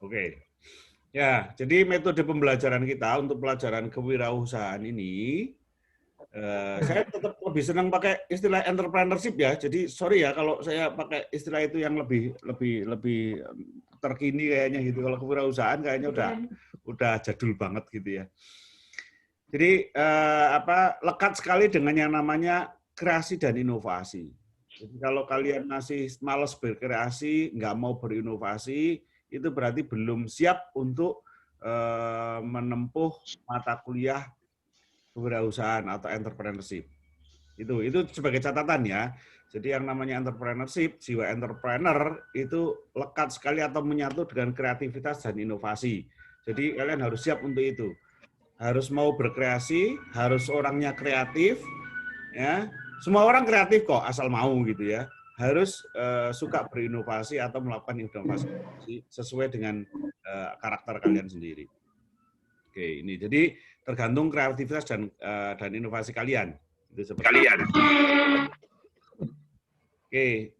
Oke. Ya, jadi metode pembelajaran kita untuk pelajaran kewirausahaan ini, saya tetap lebih senang pakai istilah entrepreneurship ya. Jadi sorry ya kalau saya pakai istilah itu yang lebih terkini kayaknya gitu. Kalau kewirausahaan kayaknya udah jadul banget gitu ya. Jadi lekat sekali dengan yang namanya kreasi dan inovasi. Jadi kalau kalian masih malas berkreasi, nggak mau berinovasi, itu berarti belum siap untuk menempuh mata kuliah kewirausahaan atau entrepreneurship. Itu sebagai catatan ya. Jadi yang namanya entrepreneurship, jiwa entrepreneur itu lekat sekali atau menyatu dengan kreativitas dan inovasi. Jadi kalian harus siap untuk itu. Harus mau berkreasi, harus orangnya kreatif, ya. Semua orang kreatif kok, asal mau gitu ya. Harus suka berinovasi atau melakukan inovasi sesuai dengan karakter kalian sendiri. Oke, ini jadi tergantung kreativitas dan inovasi kalian. Itu seperti kalian. Oke.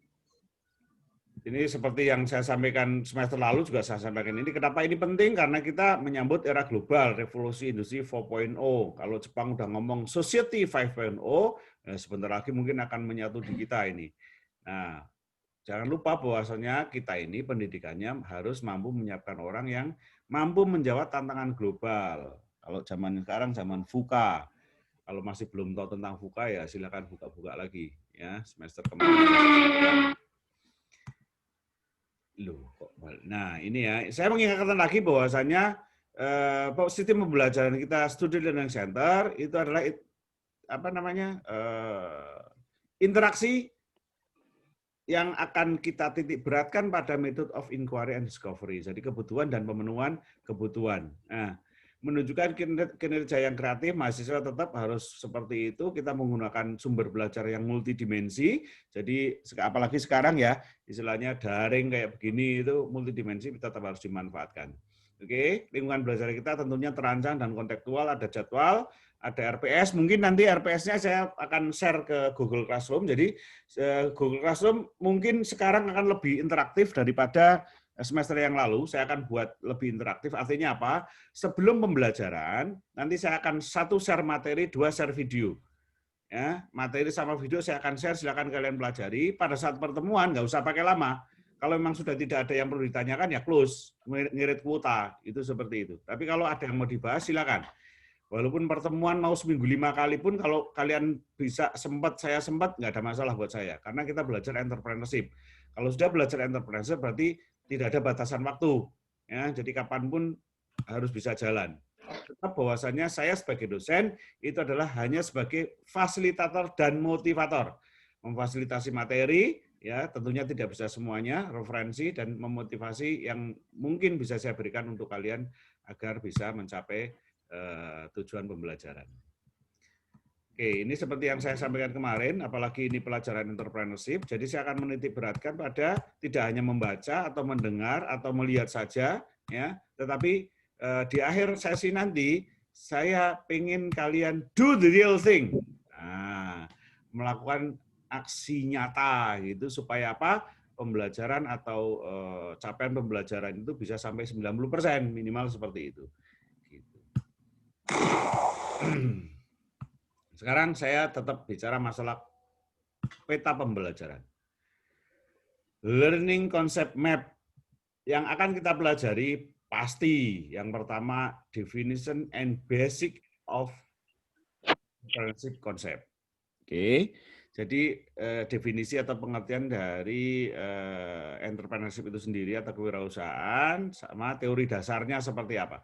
Ini seperti yang saya sampaikan semester lalu juga saya sampaikan ini. Kenapa ini penting? Karena kita menyambut era global, revolusi industri 4.0. Kalau Jepang udah ngomong society 5.0, sebentar lagi mungkin akan menyatu di kita ini. Nah, jangan lupa bahwasanya kita ini pendidikannya harus mampu menyiapkan orang yang mampu menjawab tantangan global. Kalau zaman sekarang zaman VUCA. Kalau masih belum tahu tentang VUCA ya silakan buka-buka lagi ya semester kemarin. Nah ini ya, saya mengingatkan lagi bahwasanya sistem pembelajaran kita Student Learning Center itu adalah interaksi yang akan kita titik beratkan pada method of inquiry and discovery. Jadi kebutuhan dan pemenuhan kebutuhan. Nah, menunjukkan kinerja yang kreatif, mahasiswa tetap harus seperti itu. Kita menggunakan sumber belajar yang multidimensi. Jadi apalagi sekarang ya, istilahnya daring kayak begini itu multidimensi tetap harus dimanfaatkan. Oke, lingkungan belajar kita tentunya terancang dan kontekstual, ada jadwal, ada RPS. Mungkin nanti RPS-nya saya akan share ke Google Classroom. Jadi Google Classroom mungkin sekarang akan lebih interaktif daripada semester yang lalu. Saya akan buat lebih interaktif. Artinya apa? Sebelum pembelajaran, nanti saya akan satu share materi, dua share video. Ya, materi sama video saya akan share, silakan kalian pelajari. Pada saat pertemuan, nggak usah pakai lama. Kalau memang sudah tidak ada yang perlu ditanyakan, ya close, ngirit kuota, itu seperti itu. Tapi kalau ada yang mau dibahas, silakan. Walaupun pertemuan mau seminggu 5 kali pun, kalau kalian bisa sempat, saya sempat, nggak ada masalah buat saya. Karena kita belajar entrepreneurship. Kalau sudah belajar entrepreneurship, berarti tidak ada batasan waktu. Ya, jadi kapanpun harus bisa jalan. Tetap bahwasanya saya sebagai dosen itu adalah hanya sebagai fasilitator dan motivator. Memfasilitasi materi, ya tentunya tidak bisa semuanya, referensi dan memotivasi yang mungkin bisa saya berikan untuk kalian agar bisa mencapai tujuan pembelajaran. Oke, ini seperti yang saya sampaikan kemarin, apalagi ini pelajaran entrepreneurship, jadi saya akan menitik beratkan pada tidak hanya membaca atau mendengar atau melihat saja, ya, tetapi di akhir sesi nanti saya ingin kalian do the real thing, nah, melakukan aksi nyata gitu supaya apa? Pembelajaran atau capaian pembelajaran itu bisa sampai 90% minimal seperti itu. Gitu. Sekarang saya tetap bicara masalah peta pembelajaran. Learning concept map yang akan kita pelajari pasti yang pertama definition and basic of entrepreneurship concept. Oke. Jadi definisi atau pengertian dari entrepreneurship itu sendiri atau kewirausahaan sama teori dasarnya seperti apa.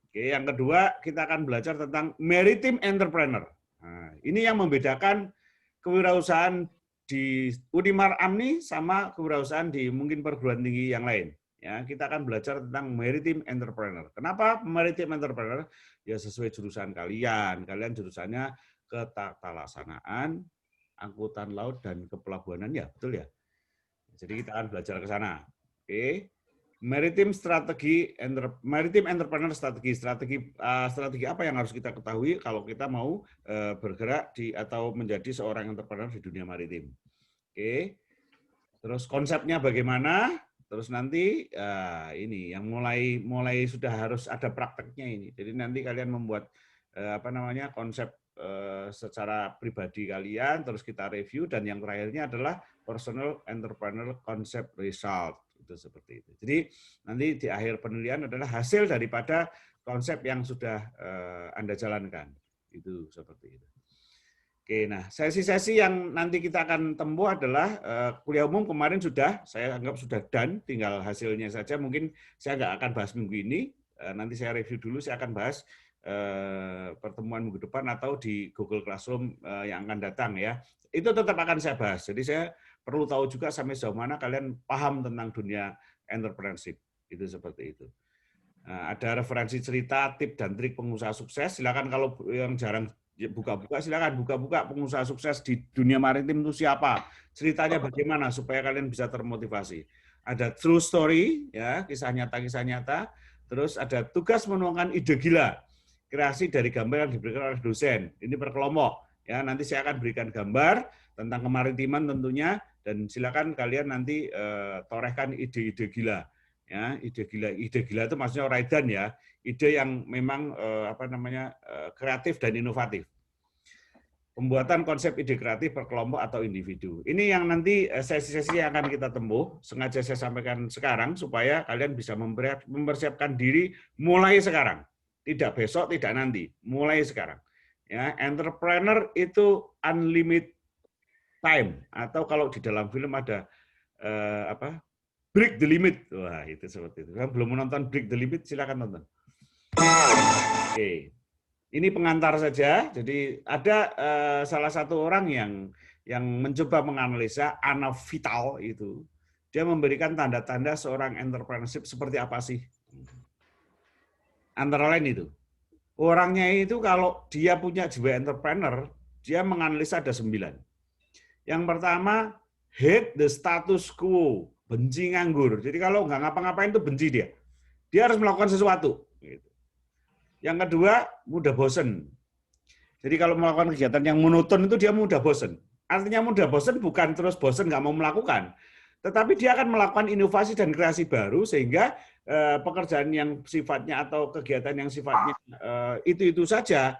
Oke, yang kedua kita akan belajar tentang maritime entrepreneur. Nah, ini yang membedakan kewirausahaan di Unimar Amni sama kewirausahaan di mungkin perguruan tinggi yang lain. Ya, kita akan belajar tentang maritime entrepreneur. Kenapa maritime entrepreneur? Ya sesuai jurusan kalian. Kalian jurusannya ketata laksanaan, angkutan laut dan kepelabuhanan ya, betul ya. Jadi kita akan belajar ke sana. Oke. Maritime entrepreneur strategi apa yang harus kita ketahui kalau kita mau bergerak di atau menjadi seorang entrepreneur di dunia maritim. Oke. Terus konsepnya bagaimana? terus nanti ini yang mulai sudah harus ada prakteknya ini. Jadi nanti kalian membuat konsep secara pribadi kalian, terus kita review, dan yang terakhirnya adalah personal entrepreneur concept result. Itu seperti itu. Jadi nanti di akhir penelitian adalah hasil daripada konsep yang sudah Anda jalankan. Itu seperti itu. Oke, nah sesi-sesi yang nanti kita akan tempuh adalah kuliah umum kemarin saya anggap sudah done, tinggal hasilnya saja. Mungkin saya nggak akan bahas minggu ini, nanti saya review dulu, saya akan bahas pertemuan minggu depan atau di Google Classroom yang akan datang ya. Itu tetap akan saya bahas. Jadi saya perlu tahu juga sampai sejauh mana kalian paham tentang dunia entrepreneurship. Itu seperti itu. Nah, ada referensi cerita, tip dan trik pengusaha sukses. Silakan kalau yang jarang buka-buka, silakan buka-buka pengusaha sukses di dunia maritim itu siapa, ceritanya bagaimana supaya kalian bisa termotivasi. Ada true story, ya, kisah nyata. Terus ada tugas menuangkan ide gila, kreasi dari gambar yang diberikan oleh dosen. Ini per kelompok. Ya, nanti saya akan berikan gambar tentang kemaritiman tentunya, dan silakan kalian nanti torehkan ide-ide gila. Ya, ide gila itu maksudnya Raidan ya, ide yang memang kreatif dan inovatif. Pembuatan konsep ide kreatif per kelompok atau individu. Ini yang nanti sesi-sesi yang akan kita tempuh, sengaja saya sampaikan sekarang supaya kalian bisa mempersiapkan diri mulai sekarang. Tidak besok, tidak nanti, mulai sekarang. Ya, entrepreneur itu unlimited time, atau kalau di dalam film ada Break the Limit. Wah, itu seperti itu. Kalau belum menonton Break the Limit, silakan nonton. Oke. Ini pengantar saja. Jadi ada salah satu orang yang mencoba menganalisa Anna Vital itu. Dia memberikan tanda-tanda seorang entrepreneurship seperti apa sih? Antara lain itu. Orangnya itu kalau dia punya jiwa entrepreneur, dia menganalisa ada 9. Yang pertama, hate the status quo. Benci nganggur. Jadi kalau nggak ngapa-ngapain itu benci dia. Dia harus melakukan sesuatu. Yang kedua, mudah bosen. Jadi kalau melakukan kegiatan yang monoton itu dia mudah bosen. Artinya mudah bosen bukan terus bosen nggak mau melakukan. Tetapi dia akan melakukan inovasi dan kreasi baru sehingga pekerjaan yang sifatnya atau kegiatan yang sifatnya itu saja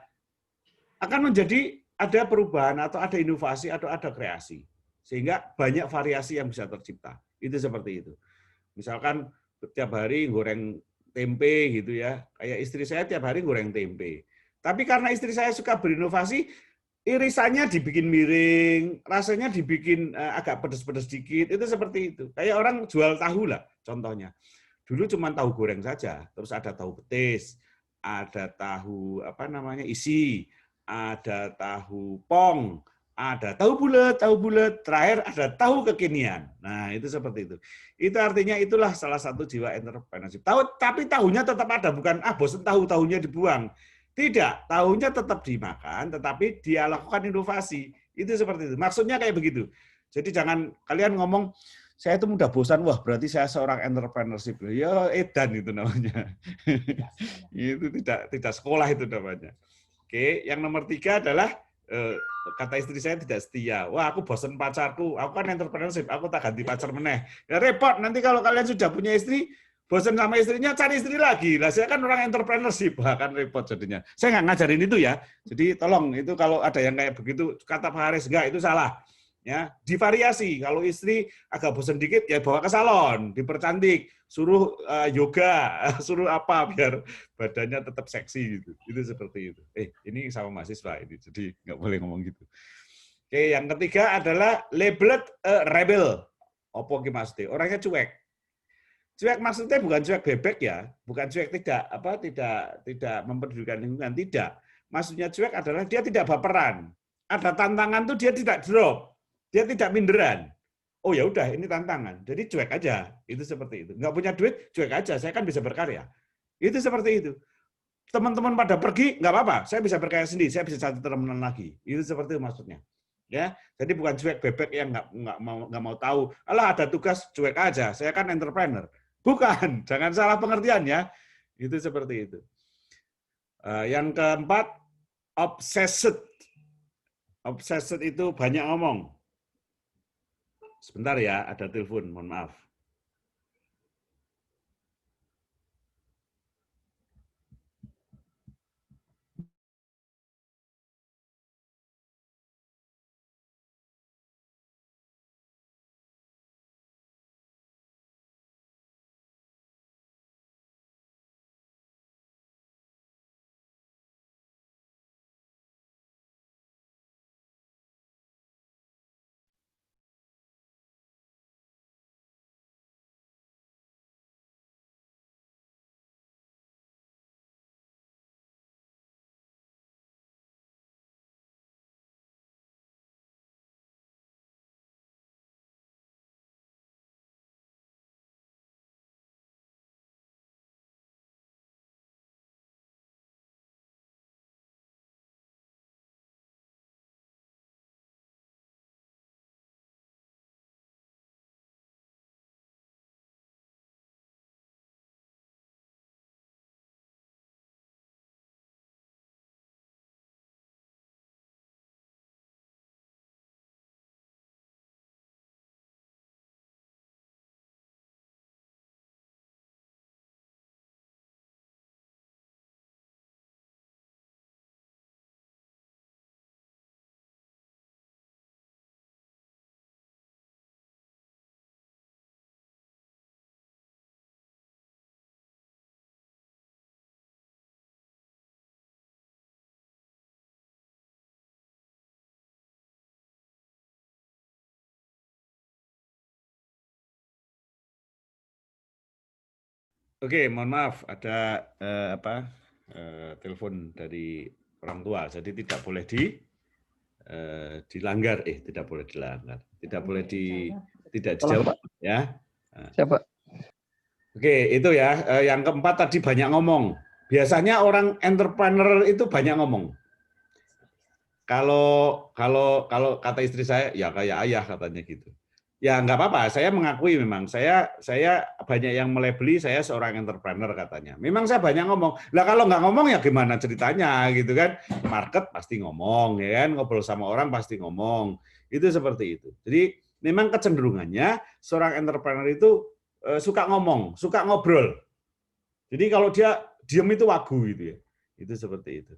akan menjadi ada perubahan atau ada inovasi atau ada kreasi. Sehingga banyak variasi yang bisa tercipta. Itu seperti itu. Misalkan tiap hari goreng tempe gitu ya. Kayak istri saya tiap hari goreng tempe. Tapi karena istri saya suka berinovasi, irisannya dibikin miring, rasanya dibikin agak pedas-pedas dikit. Itu seperti itu. Kayak orang jual tahu lah contohnya. Dulu cuma tahu goreng saja, terus ada tahu petis, ada tahu isi, ada tahu pong, ada tahu bulat, terakhir ada tahu kekinian. Nah, itu seperti itu. Itu artinya itulah salah satu jiwa entrepreneurship. Tapi tahunya tetap ada, bukan bosan tahunya dibuang. Tidak, tahunya tetap dimakan, tetapi dia lakukan inovasi. Itu seperti itu. Maksudnya kayak begitu. Jadi jangan kalian ngomong, saya itu mudah bosan, wah berarti saya seorang entrepreneurship. Ya edan itu namanya. Itu tidak sekolah itu namanya. Oke, yang nomor 3 adalah kata istri saya tidak setia. Wah, aku bosan pacarku. Aku kan entrepreneurship, aku tak ganti pacar meneh. Ya repot, nanti kalau kalian sudah punya istri, bosan sama istrinya, cari istri lagi. Lah saya kan orang entrepreneurship, wah kan repot jadinya. Saya nggak ngajarin itu ya. Jadi tolong, itu kalau ada yang kayak begitu, kata Pak Haris, enggak, itu salah. Ya, divariasi. Kalau istri agak bosan dikit, ya bawa ke salon, dipercantik, suruh yoga, suruh apa biar badannya tetap seksi gitu. Itu seperti itu. Ini sama mahasiswa ini, jadi nggak boleh ngomong gitu. Oke, yang ketiga adalah labeled rebel. Opo ki maksudnya? Orangnya cuek. Cuek maksudnya bukan cuek bebek ya, bukan cuek tidak mempedulikan lingkungan, tidak. Maksudnya cuek adalah dia tidak baperan. Ada tantangan tuh dia tidak drop. Dia tidak minderan. Oh ya udah, ini tantangan. Jadi cuek aja. Itu seperti itu. Nggak punya duit, cuek aja. Saya kan bisa berkarya. Itu seperti itu. Teman-teman pada pergi, nggak apa-apa. Saya bisa berkarya sendiri. Saya bisa cari teman lagi. Itu seperti itu maksudnya. Ya, jadi bukan cuek bebek yang nggak mau tahu. Alah ada tugas cuek aja. Saya kan entrepreneur. Bukan. Jangan salah pengertian ya. Itu seperti itu. Yang keempat, obsessed. Obsessed itu banyak ngomong. Sebentar ya, ada telepon, mohon maaf. Oke, mohon maaf ada telepon dari orang tua, jadi tidak boleh dilanggar, tidak boleh dilanggar, tidak boleh tidak dijawab, ya. Siapa? Oke, itu ya. Yang keempat tadi banyak ngomong. Biasanya orang entrepreneur itu banyak ngomong. Kalau kata istri saya, ya kayak ayah katanya gitu. Ya nggak apa-apa, saya mengakui memang saya banyak yang melebeli saya seorang entrepreneur katanya. Memang saya banyak ngomong. Lah kalau nggak ngomong ya gimana ceritanya gitu kan? Market pasti ngomong ya kan, ngobrol sama orang pasti ngomong. Itu seperti itu. Jadi memang kecenderungannya seorang entrepreneur itu suka ngomong, suka ngobrol. Jadi kalau dia diem itu wagu gitu ya. Itu seperti itu.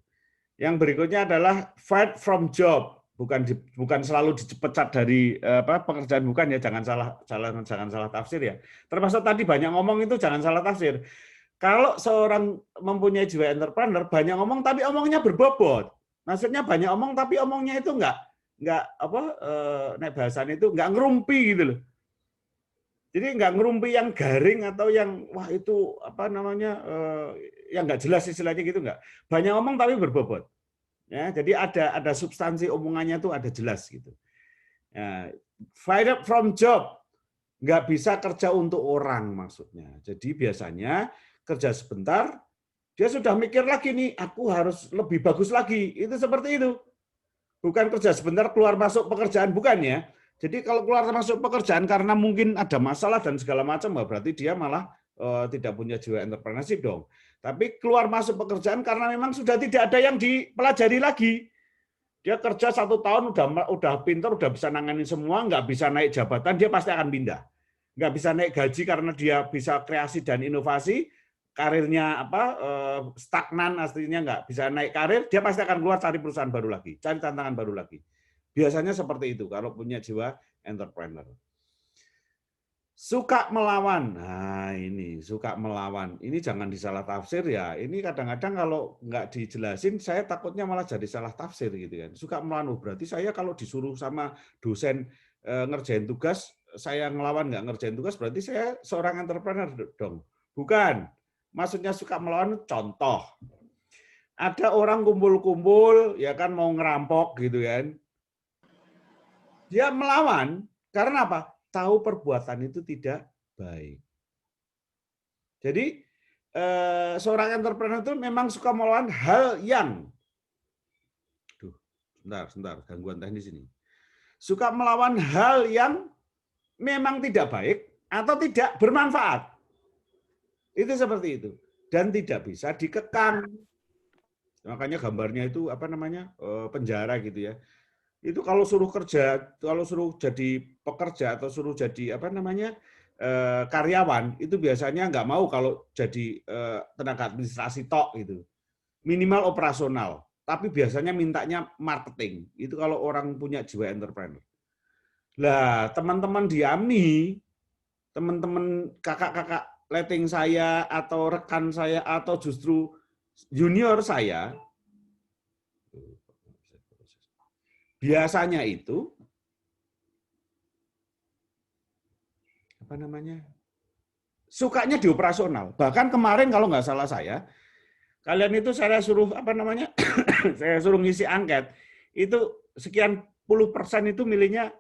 Yang berikutnya adalah fight from job, bukan selalu dipecat dari pekerjaan, bukan ya, jangan salah tafsir ya. Termasuk tadi banyak ngomong itu jangan salah tafsir. Kalau seorang mempunyai jiwa entrepreneur banyak ngomong tapi omongnya berbobot. Maksudnya banyak omong tapi omongnya itu enggak nek bahasanya itu enggak ngerumpi gitu loh. Jadi enggak ngerumpi yang garing atau yang wah itu yang enggak jelas istilahnya gitu enggak. Banyak ngomong tapi berbobot. Ya, jadi ada substansi omongannya tuh ada jelas gitu. Ya, fight up from job, nggak bisa kerja untuk orang maksudnya. Jadi biasanya kerja sebentar, dia sudah mikir lagi nih, aku harus lebih bagus lagi. Itu seperti itu. Bukan kerja sebentar keluar masuk pekerjaan, bukan ya. Jadi kalau keluar masuk pekerjaan karena mungkin ada masalah dan segala macam, berarti dia malah tidak punya jiwa entrepreneurship dong. Tapi keluar masuk pekerjaan karena memang sudah tidak ada yang dipelajari lagi. Dia kerja 1 tahun udah pintar, udah bisa nanganin semua, nggak bisa naik jabatan, dia pasti akan pindah. Nggak bisa naik gaji karena dia bisa kreasi dan inovasi, karirnya stagnan, aslinya nggak bisa naik karir, dia pasti akan keluar cari perusahaan baru lagi, cari tantangan baru lagi. Biasanya seperti itu kalau punya jiwa entrepreneur. Suka melawan. Nah, ini suka melawan. Ini jangan disalah tafsir ya. Ini kadang-kadang kalau nggak dijelasin, saya takutnya malah jadi salah tafsir gitu kan. Suka melawan, berarti saya kalau disuruh sama dosen ngerjain tugas, saya ngelawan nggak ngerjain tugas, berarti saya seorang entrepreneur dong. Bukan. Maksudnya suka melawan contoh. Ada orang kumpul-kumpul, ya kan mau ngerampok gitu kan. Dia melawan, karena apa? Tahu perbuatan itu tidak baik. Jadi seorang entrepreneur itu memang suka melawan hal yang, sebentar, gangguan teknis ini. Suka melawan hal yang memang tidak baik atau tidak bermanfaat. Itu seperti itu. Dan tidak bisa dikekang. Makanya gambarnya itu penjara gitu ya. Itu kalau suruh kerja, kalau suruh jadi pekerja atau suruh jadi karyawan, itu biasanya nggak mau kalau jadi tenaga administrasi tok gitu. Minimal operasional, tapi biasanya mintanya marketing. Itu kalau orang punya jiwa entrepreneur. Lah, teman-teman di AMNI, teman-teman kakak-kakak letting saya atau rekan saya atau justru junior saya, biasanya itu sukanya di operasional. Bahkan kemarin kalau nggak salah saya, kalian itu saya suruh saya suruh ngisi angket, itu sekian puluh persen itu milihnya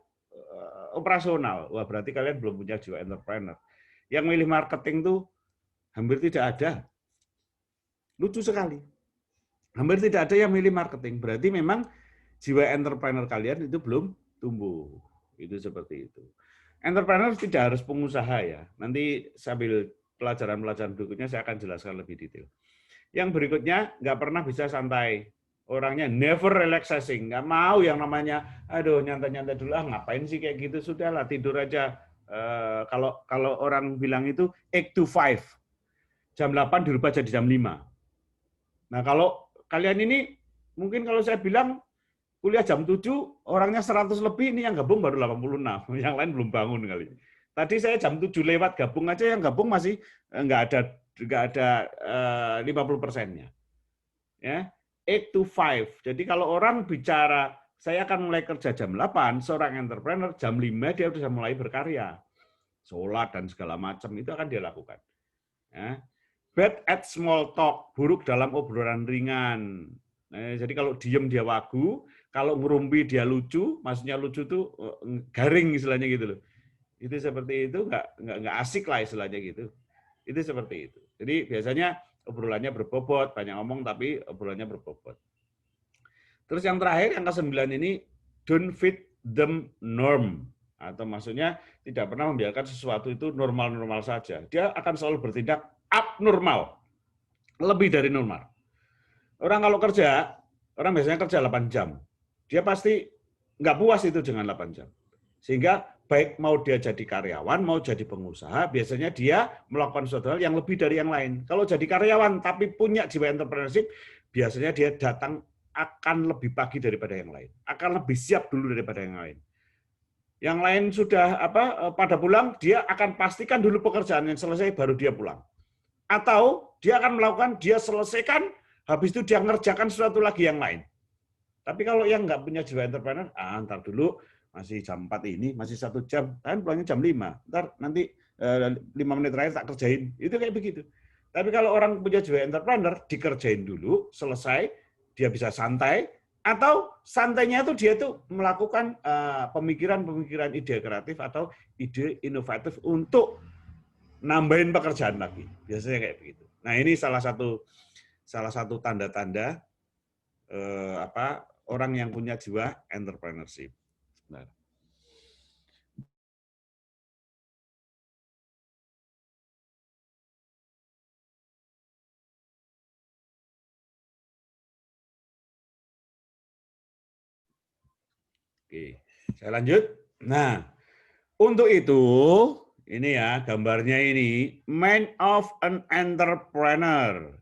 operasional. Wah, berarti kalian belum punya jiwa entrepreneur. Yang milih marketing tuh hampir tidak ada. Lucu sekali. Hampir tidak ada yang milih marketing. Berarti memang jiwa entrepreneur kalian itu belum tumbuh. Itu seperti itu. Entrepreneur tidak harus pengusaha ya. Nanti sambil pelajaran-pelajaran berikutnya saya akan jelaskan lebih detail. Yang berikutnya, nggak pernah bisa santai. Orangnya never relaxing. Nggak mau yang namanya, aduh nyantai-nyantai dulu, ngapain sih kayak gitu, sudahlah tidur aja. Kalau orang bilang itu 8 to 5. Jam 8 dirubah jadi jam 5. Nah kalau kalian ini, mungkin kalau saya bilang, kuliah jam 7, orangnya 100 lebih, ini yang gabung baru 86. Yang lain belum bangun kali. Tadi saya jam 7 lewat gabung aja, yang gabung masih nggak ada 50%-nya. Ya, 8 to 5. Jadi kalau orang bicara, saya akan mulai kerja jam 8, seorang entrepreneur jam 5 dia sudah mulai berkarya. Sholat dan segala macam itu akan dia lakukan. Ya. Bad at small talk, buruk dalam obrolan ringan. Jadi kalau diem dia wagu, kalau ngerumpi dia lucu, maksudnya lucu tuh garing istilahnya gitu loh. Itu seperti itu nggak asik lah istilahnya gitu. Itu seperti itu. Jadi biasanya obrolannya berbobot, banyak ngomong tapi obrolannya berbobot. Terus yang terakhir, yang ke-9 ini, don't fit the norm. Atau maksudnya tidak pernah membiarkan sesuatu itu normal-normal saja. Dia akan selalu bertindak abnormal, lebih dari normal. Orang kalau kerja, orang biasanya kerja 8 jam. Dia pasti nggak puas itu dengan 8 jam. Sehingga baik mau dia jadi karyawan, mau jadi pengusaha, biasanya dia melakukan sesuatu hal yang lebih dari yang lain. Kalau jadi karyawan tapi punya jiwa entrepreneurship, biasanya dia datang akan lebih pagi daripada yang lain, akan lebih siap dulu daripada yang lain. Yang lain sudah pada pulang, dia akan pastikan dulu pekerjaan yang selesai baru dia pulang. Atau dia akan melakukan, dia selesaikan, habis itu dia ngerjakan sesuatu lagi yang lain. Tapi kalau yang nggak punya jiwa entrepreneur, ntar dulu masih jam 4 ini, masih 1 jam, kan pulangnya jam 5. Ntar nanti 5 menit terakhir tak kerjain. Itu kayak begitu. Tapi kalau orang punya jiwa entrepreneur, dikerjain dulu, selesai, dia bisa santai, atau santainya itu dia tuh melakukan pemikiran-pemikiran ide kreatif atau ide inovatif untuk nambahin pekerjaan lagi. Biasanya kayak begitu. Nah, ini salah satu tanda-tanda orang yang punya jiwa entrepreneurship. Nah. Oke, saya lanjut. Nah, untuk itu, ini ya gambarnya ini, mind of an entrepreneur.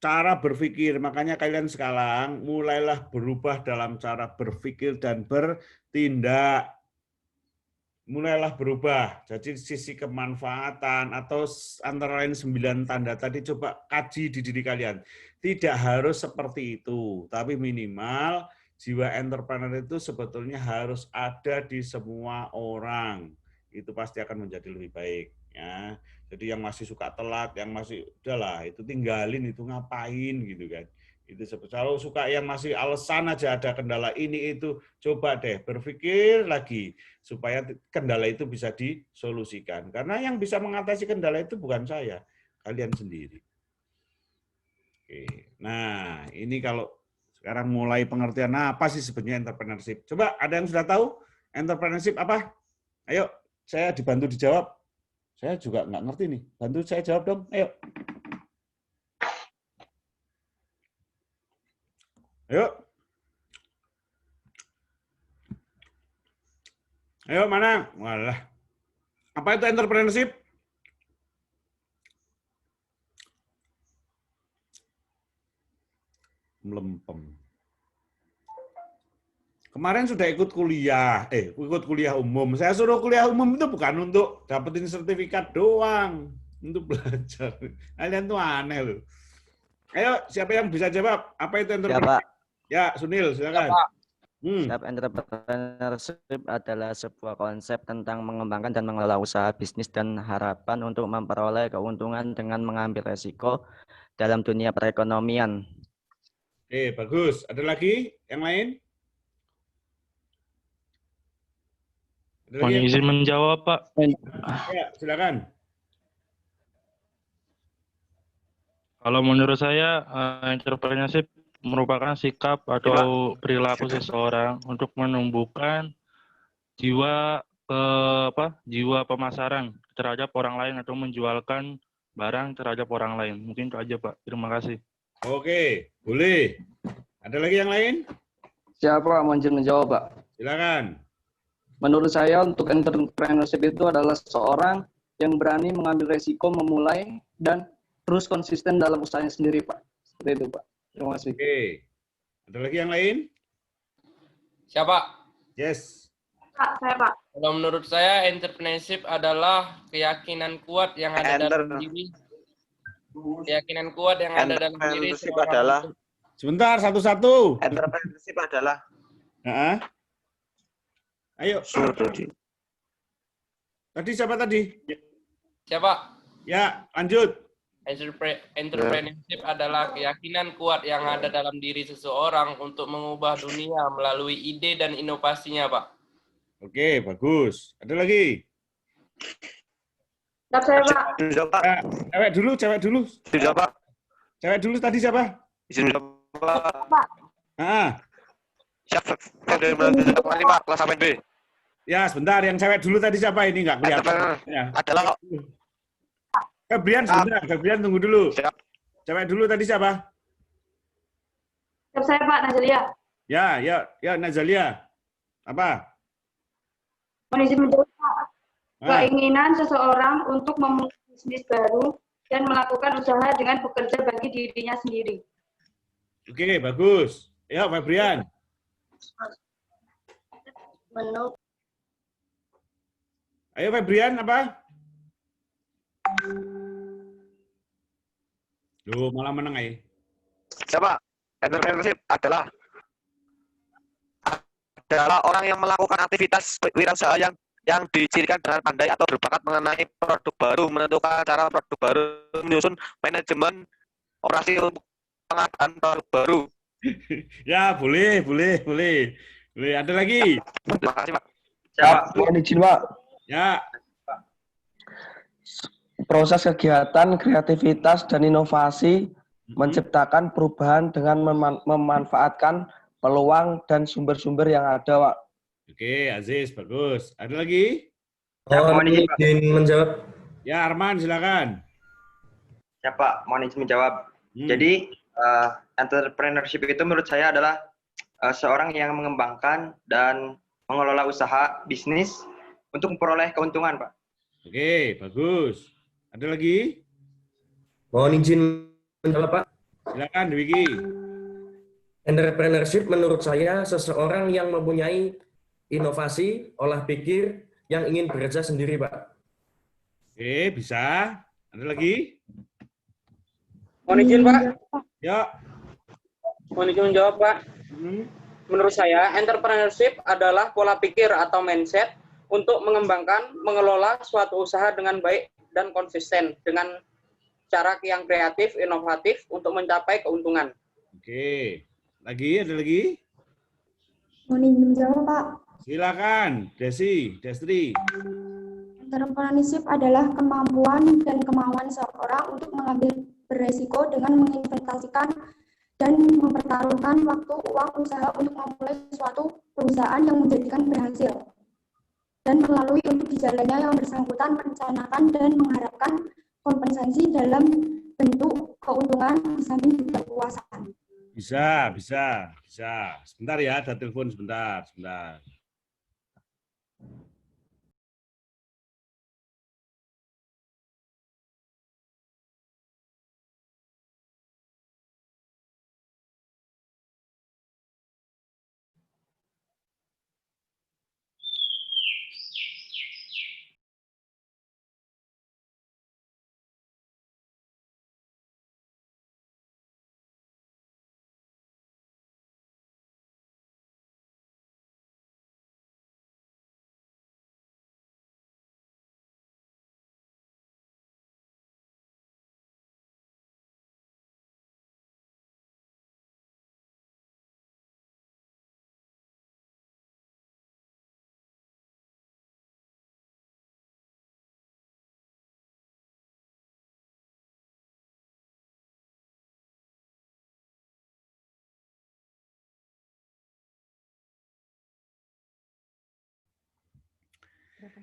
Cara berpikir, makanya kalian sekarang mulailah berubah dalam cara berpikir dan bertindak. Mulailah berubah. Jadi sisi kemanfaatan atau antara lain 9 tanda tadi coba kaji di diri kalian. Tidak harus seperti itu, tapi minimal jiwa entrepreneur itu sebetulnya harus ada di semua orang. Itu pasti akan menjadi lebih baik. Ya. Jadi yang masih suka telat, yang masih udahlah itu tinggalin, itu ngapain gitu kan. Itu kalau suka yang masih alasan aja ada kendala ini itu, coba deh berpikir lagi supaya kendala itu bisa disolusikan. Karena yang bisa mengatasi kendala itu bukan saya, kalian sendiri. Oke. Nah, ini kalau sekarang mulai pengertian apa sih sebenarnya entrepreneurship. Coba ada yang sudah tahu entrepreneurship apa? Ayo, saya dibantu dijawab. Saya juga nggak ngerti nih. Bantu saya jawab dong. Ayo. Ayo. Ayo, mana? Walah. Apa itu entrepreneurship? Melempem. Kemarin sudah ikut kuliah umum. Saya suruh kuliah umum itu bukan untuk dapetin sertifikat doang, untuk belajar. Kalian tuh aneh loh. Ayo, siapa yang bisa jawab? Apa itu entrepreneurship? Ya, Sunil, silakan. Entrepreneurship adalah sebuah konsep tentang mengembangkan dan mengelola usaha bisnis dan harapan untuk memperoleh keuntungan dengan mengambil resiko dalam dunia perekonomian. Oke, bagus. Ada lagi yang lain? Mohon izin menjawab, Pak. Ya, silakan. Kalau menurut saya, entrepreneurship merupakan sikap atau perilaku seseorang untuk menumbuhkan jiwa pemasaran terhadap orang lain atau menjualkan barang terhadap orang lain. Mungkin itu aja, Pak. Terima kasih. Oke, boleh. Ada lagi yang lain? Siapa mau menjawab, Pak? Silakan. Menurut saya untuk entrepreneurship itu adalah seorang yang berani mengambil resiko, memulai, dan terus konsisten dalam usahanya sendiri, Pak. Seperti itu, Pak. Terima kasih. Oke. Ada lagi yang lain? Siapa? Yes. Pak, saya Pak. Kalau menurut saya, entrepreneurship adalah keyakinan kuat yang ada dalam diri. Keyakinan kuat yang ada dalam diri. Sebentar, satu-satu. Entrepreneurship adalah. Ayo. Tadi siapa tadi? Siapa? Ya, lanjut. Entrepreneurship adalah keyakinan kuat yang ada dalam diri seseorang untuk mengubah dunia melalui ide dan inovasinya, Pak. Oke, bagus. Ada lagi? Siap saya, Pak. Cewek dulu. Pak. Cewek dulu tadi siapa? Izin Pak. Ah, Siap, Pak. Kelas B. ya sebentar. Yang cewek dulu tadi siapa? Ini nggak kelihatan. Ya. Adalah Febrian, sebentar. Febrian tunggu dulu. Siap. Cewek dulu tadi siapa? Siap saya, Pak. Nazalia. Ya, Nazalia. Apa? Mohon izin menjawab, Pak. Ah, Keinginan seseorang untuk memulai bisnis baru dan melakukan usaha dengan bekerja bagi dirinya sendiri. Oke, bagus. Ya, Febrian. Ayo, Febrian, apa? Duh, malah menang aja. Siapa? Entrepreneurship adalah orang yang melakukan aktivitas wirausaha yang dicirikan dengan pandai atau berbakat mengenai produk baru, menentukan cara produk baru, menyusun manajemen operasi untuk pengadaan produk baru. Ya, boleh. Ada lagi? Terima kasih, Pak. Siap, mohon izin, Pak. Ya, Proses kegiatan, kreativitas, dan inovasi menciptakan perubahan dengan memanfaatkan peluang dan sumber-sumber yang ada, Pak. oke, Aziz, bagus. Ada lagi? Mohon izin menjawab. Ya, Arman, silakan. Ya Pak, mohon izin menjawab. Jadi entrepreneurship itu menurut saya adalah seorang yang mengembangkan dan mengelola usaha bisnis untuk memperoleh keuntungan, Pak. Oke, bagus. Ada lagi? Mohon izin menjawab, Pak. Silakan, Dwiki. Entrepreneurship menurut saya seseorang yang mempunyai inovasi, olah pikir, yang ingin bekerja sendiri, Pak. Oke, bisa. Ada lagi? Mohon izin, Pak. Ya. Mohon izin menjawab, Pak. Menurut saya, entrepreneurship adalah pola pikir atau mindset untuk mengembangkan, mengelola suatu usaha dengan baik dan konsisten dengan cara yang kreatif, inovatif untuk mencapai keuntungan. Oke. Ada lagi? Mohon izin menjawab, Pak. Silakan, Destri. Entrepreneurship adalah kemampuan dan kemauan seorang untuk mengambil beresiko dengan menginvestasikan dan mempertaruhkan waktu, uang, usaha untuk memulai suatu perusahaan yang menjadikan berhasil. Dan melalui untuk dijalannya yang bersangkutan merencanakan dan mengharapkan kompensasi dalam bentuk keuntungan di samping juga kekuasaan. Bisa. Sebentar ya, ada telepon sebentar.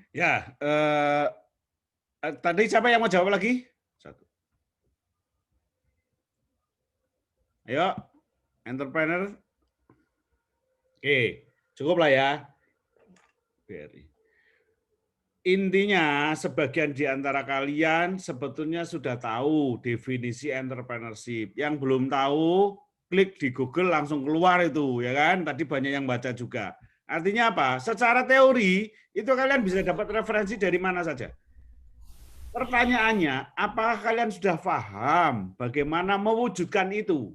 Ya, tadi siapa yang mau jawab lagi? Satu. Ayo, entrepreneur. Oke, cukup lah ya. Intinya, sebagian di antara kalian sebetulnya sudah tahu definisi entrepreneurship. Yang belum tahu, klik di Google langsung keluar itu, ya kan? Tadi banyak yang baca juga. Artinya apa? Secara teori, itu kalian bisa dapat referensi dari mana saja. Pertanyaannya, apakah kalian sudah paham bagaimana mewujudkan itu?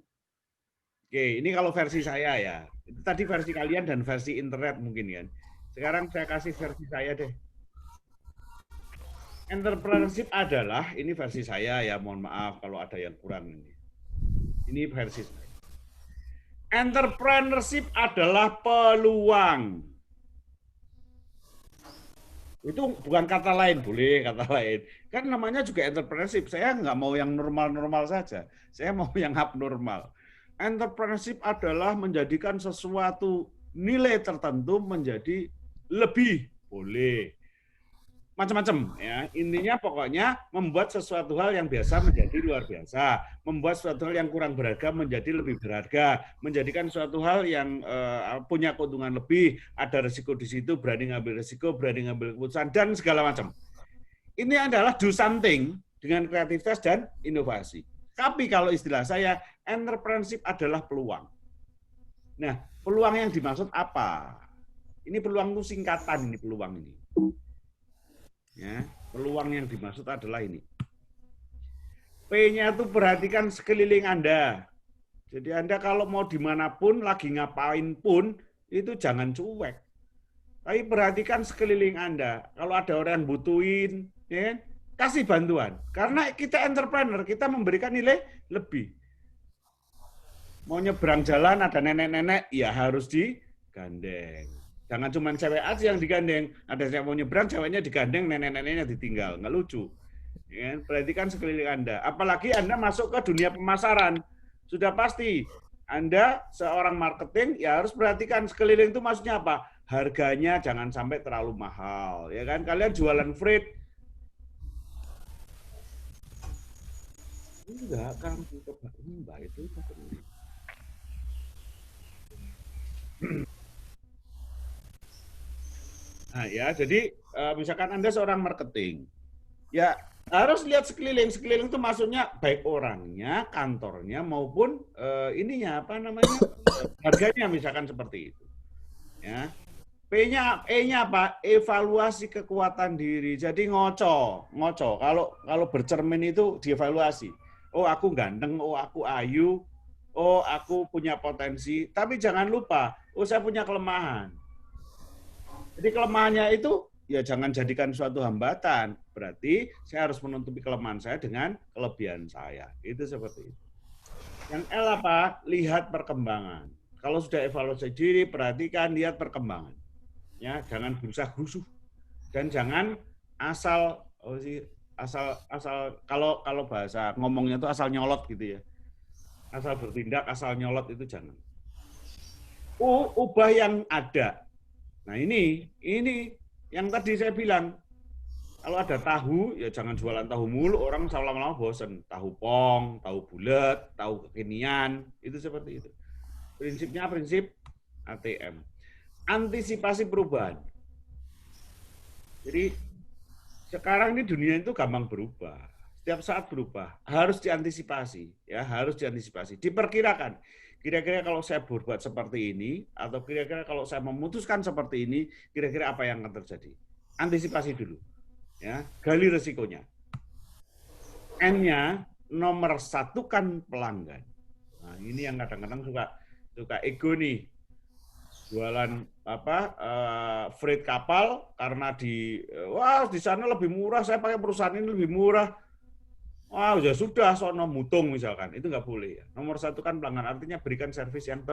Oke, ini kalau versi saya ya. Itu tadi versi kalian dan versi internet mungkin kan. Sekarang saya kasih versi saya deh. Entrepreneurship adalah, ini versi saya ya, mohon maaf kalau ada yang kurang ini. Ini versi saya. Entrepreneurship adalah peluang. Itu bukan kata lain, boleh kata lain. Kan namanya juga entrepreneurship. Saya nggak mau yang normal-normal saja. Saya mau yang abnormal. Entrepreneurship adalah menjadikan sesuatu nilai tertentu menjadi lebih, boleh. Macam-macam ya. Intinya pokoknya membuat sesuatu hal yang biasa menjadi luar biasa, membuat sesuatu hal yang kurang berharga menjadi lebih berharga, menjadikan suatu hal yang punya keuntungan lebih, ada risiko di situ, berani ngambil risiko, berani ngambil keputusan dan segala macam. Ini adalah do something dengan kreativitas dan inovasi. Tapi kalau istilah saya, entrepreneurship adalah peluang. Nah, peluang yang dimaksud apa? Ini peluang itu singkatan, ini peluang ini. Ya, peluang yang dimaksud adalah ini. P-nya itu perhatikan sekeliling Anda. Jadi Anda kalau mau dimanapun, lagi ngapain pun, itu jangan cuek. Tapi perhatikan sekeliling Anda. Kalau ada orang yang butuhin, ya, kasih bantuan. Karena kita entrepreneur, kita memberikan nilai lebih. Mau nyebrang jalan, ada nenek-nenek, ya harus digandeng. Jangan cuma cewek aja yang digandeng. Ada yang mau nyebrang, ceweknya digandeng, nenek-neneknya ditinggal. Nggak lucu. Ya, perhatikan sekeliling Anda. Apalagi Anda masuk ke dunia pemasaran. Sudah pasti. Anda seorang marketing, ya harus perhatikan sekeliling itu maksudnya apa? Harganya jangan sampai terlalu mahal. Ya kan? Kalian jualan freight. Enggak, kan. Mbak itu. Nah ya, jadi misalkan Anda seorang marketing, ya harus lihat sekeliling. Sekeliling itu maksudnya baik orangnya, kantornya maupun ininya apa namanya harganya misalkan seperti itu. Ya, E-nya apa? Evaluasi kekuatan diri. Jadi ngoco. Kalau bercermin itu dievaluasi. Oh aku ganteng, oh aku ayu, oh aku punya potensi. Tapi jangan lupa, oh saya punya kelemahan. Jadi kelemahannya itu ya jangan jadikan suatu hambatan. Berarti saya harus menutupi kelemahan saya dengan kelebihan saya. Itu seperti itu. Yang L apa? Lihat perkembangan. Kalau sudah evaluasi diri, perhatikan, lihat perkembangan. Ya, jangan gerusa-gerusuh dan jangan asal kalau bahasa ngomongnya itu asal nyolot gitu ya. Asal bertindak, asal nyolot itu jangan. Ubah yang ada. Nah ini yang tadi saya bilang, kalau ada tahu, ya jangan jualan tahu mulu, orang lama-lama bosen. Tahu pong, tahu bulat, tahu kekinian, itu seperti itu. Prinsipnya prinsip ATM. Antisipasi perubahan. Jadi sekarang ini dunia itu gampang berubah. Setiap saat berubah, harus diantisipasi, ya harus diantisipasi. Diperkirakan. Kira-kira kalau saya berbuat seperti ini, atau kira-kira kalau saya memutuskan seperti ini, kira-kira apa yang akan terjadi? Antisipasi dulu. Ya, gali resikonya. N-nya, nomor 1 kan pelanggan. Nah, ini yang kadang-kadang suka ego nih. Jualan freight kapal, karena di sana lebih murah, saya pakai perusahaan ini lebih murah. Wah, ya sudah, sono mutung misalkan, itu nggak boleh ya. Nomor 1 kan pelanggan, artinya berikan servis yang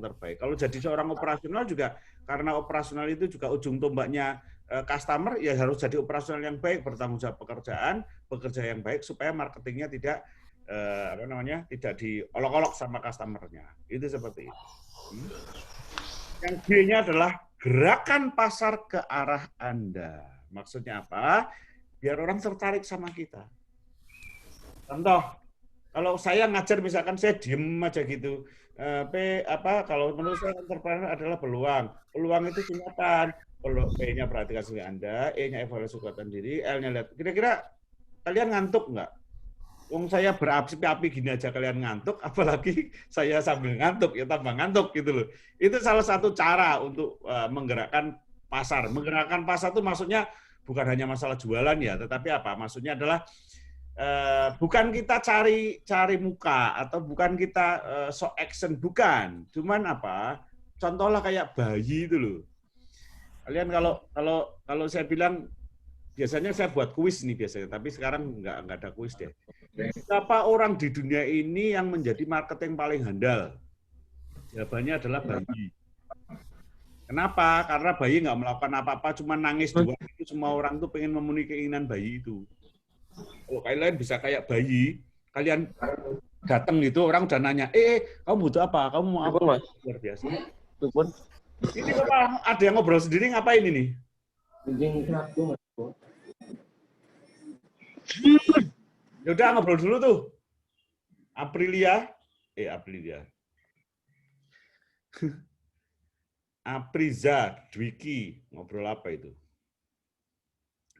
terbaik. Kalau jadi seorang operasional juga, karena operasional itu juga ujung tombaknya customer, ya harus jadi operasional yang baik, bertanggung jawab pekerjaan, bekerja yang baik supaya marketingnya tidak tidak diolok-olok sama customernya. Itu seperti itu. Yang B-nya adalah gerakan pasar ke arah Anda. Maksudnya apa? Biar orang tertarik sama kita. Contoh, kalau saya ngajar misalkan saya diem aja gitu. Kalau menurut saya entrepreneur adalah peluang. Peluang itu singkatan. P-nya perhatikan sekali Anda, E-nya evaluasi kekuatan diri, L-nya lihat. Kira-kira kalian ngantuk nggak? Wong saya berapi-api gini aja kalian ngantuk, apalagi saya sambil ngantuk, ya tambah ngantuk gitu loh. Itu salah satu cara untuk menggerakkan pasar. Menggerakkan pasar itu maksudnya bukan hanya masalah jualan ya, tetapi apa? Maksudnya adalah bukan kita cari muka atau bukan kita show action, bukan. Cuman apa? Contohlah kayak bayi itu loh. Kalian kalau saya bilang biasanya saya buat kuis nih biasanya, tapi sekarang nggak ada kuis deh. Siapa orang di dunia ini yang menjadi marketing paling handal? Jawabannya adalah bayi. Kenapa? Karena bayi nggak melakukan apa-apa, cuma nangis doang. Itu semua orang tuh pengen memenuhi keinginan bayi itu. Kalau kalian bisa kayak bayi, kalian datang gitu, orang udah nanya, kamu butuh apa? Kamu mau apa? Luar biasa. Ini apa? Ada yang ngobrol sendiri ngapain ini? Yaudah ngobrol dulu tuh. Aprilia. Apriza, Dwiki, ngobrol apa itu?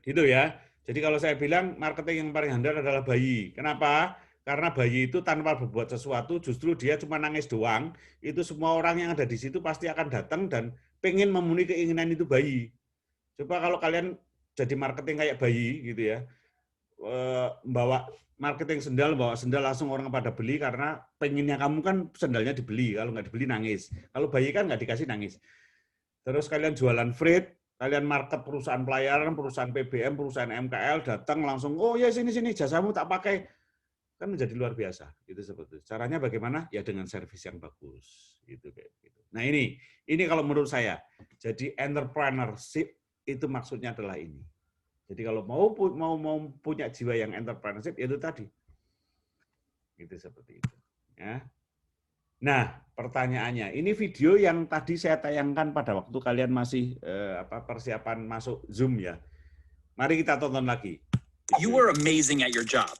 Gitu ya. Jadi kalau saya bilang marketing yang paling handal adalah bayi. Kenapa? Karena bayi itu tanpa berbuat sesuatu, justru dia cuma nangis doang. Itu semua orang yang ada di situ pasti akan datang dan pengen memenuhi keinginan itu bayi. Coba kalau kalian jadi marketing kayak bayi gitu ya, bawa marketing sendal, bawa sendal langsung orang pada beli karena pengennya kamu kan sendalnya dibeli. Kalau nggak dibeli nangis. Kalau bayi kan nggak dikasih nangis. Terus kalian jualan freight, kalian market perusahaan pelayaran, perusahaan PBM, perusahaan MKL, datang langsung, oh ya sini jasamu tak pakai. Kan menjadi luar biasa. Itu seperti itu. Caranya bagaimana? Ya dengan servis yang bagus. Gitu kayak gitu. Nah ini kalau menurut saya. Jadi entrepreneurship itu maksudnya adalah ini. Jadi kalau mau punya jiwa yang entrepreneurship itu tadi. Gitu seperti itu. Ya. Nah, pertanyaannya, ini video yang tadi saya tayangkan pada waktu kalian masih persiapan masuk Zoom ya. Mari kita tonton lagi. You were amazing at your job.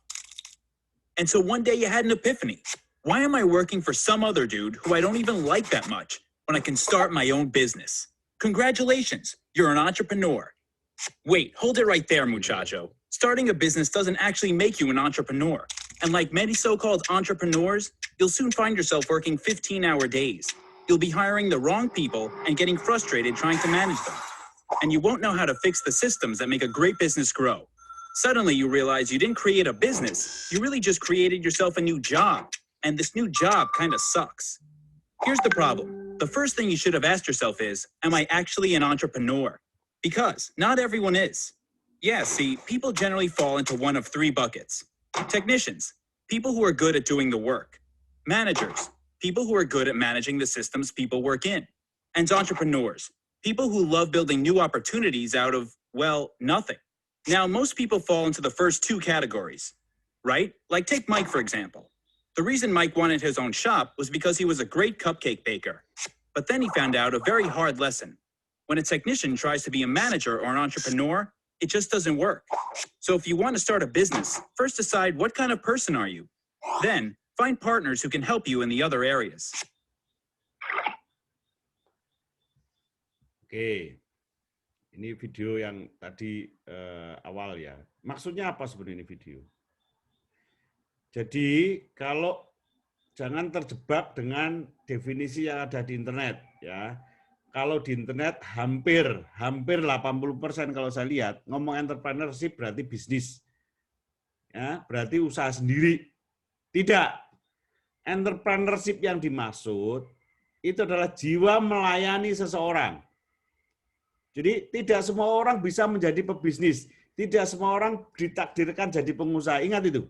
And so one day you had an epiphany. Why am I working for some other dude who I don't even like that much when I can start my own business? Congratulations, you're an entrepreneur. Wait, hold it right there, muchacho. Starting a business doesn't actually make you an entrepreneur. And like many so-called entrepreneurs, you'll soon find yourself working 15-hour days. You'll be hiring the wrong people and getting frustrated trying to manage them. And you won't know how to fix the systems that make a great business grow. Suddenly you realize you didn't create a business, you really just created yourself a new job. And this new job kind of sucks. Here's the problem. The first thing you should have asked yourself is, am I actually an entrepreneur? Because not everyone is. Yeah, see, people generally fall into one of three buckets. Technicians, people who are good at doing the work. Managers, people who are good at managing the systems people work in. And entrepreneurs, people who love building new opportunities out of, well, nothing. Now, most people fall into the first two categories, right? Like take Mike, for example. The reason Mike wanted his own shop was because he was a great cupcake baker. But then he found out a very hard lesson. When a technician tries to be a manager or an entrepreneur, it just doesn't work. So if you want to start a business, first decide what kind of person are you? Then find partners who can help you in the other areas. Oke. Ini video yang tadi awal ya. Maksudnya apa sebenarnya ini video? Jadi kalau jangan terjebak dengan definisi yang ada di internet ya. Kalau di internet hampir 80% kalau saya lihat ngomong entrepreneurship berarti bisnis. Ya, berarti usaha sendiri. Tidak. Entrepreneurship yang dimaksud itu adalah jiwa melayani seseorang. Jadi tidak semua orang bisa menjadi pebisnis, tidak semua orang ditakdirkan jadi pengusaha. Ingat itu,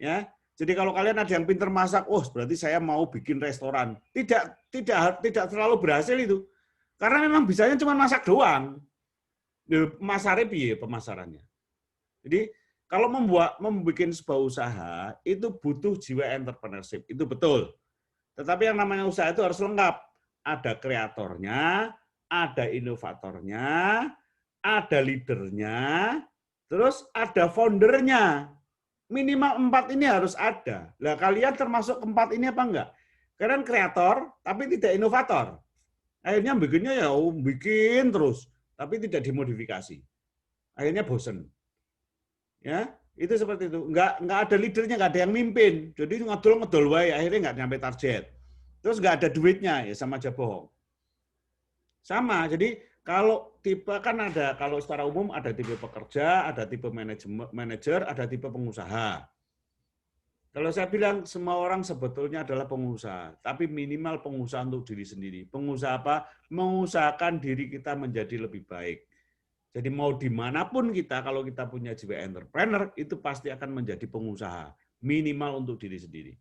ya. Jadi kalau kalian ada yang pintar masak, oh berarti saya mau bikin restoran. Tidak terlalu berhasil itu, karena memang bisanya cuma masak doang. Masarnya piye pemasarannya. Jadi kalau membuat sebuah usaha itu butuh jiwa entrepreneurship, itu betul. Tetapi yang namanya usaha itu harus lengkap. Ada kreatornya, ada inovatornya, ada leadernya, terus ada foundernya. Minimal 4 ini harus ada. Lah kalian termasuk 4 ini apa enggak? Kalian kreator, tapi tidak inovator. Akhirnya bikinnya ya bikin terus, tapi tidak dimodifikasi. Akhirnya bosen. Ya, itu seperti itu. Enggak ada leadernya, enggak ada yang mimpin. Jadi ngedol wae, akhirnya enggak nyampe target. Terus enggak ada duitnya, ya sama aja bohong. Sama, jadi kalau tipe kan ada, kalau secara umum ada tipe pekerja, ada tipe manajer, ada tipe pengusaha. Kalau saya bilang semua orang sebetulnya adalah pengusaha, tapi minimal pengusaha untuk diri sendiri. Pengusaha apa? Mengusahakan diri kita menjadi lebih baik. Jadi mau dimanapun kita, kalau kita punya jiwa entrepreneur, itu pasti akan menjadi pengusaha, minimal untuk diri sendiri.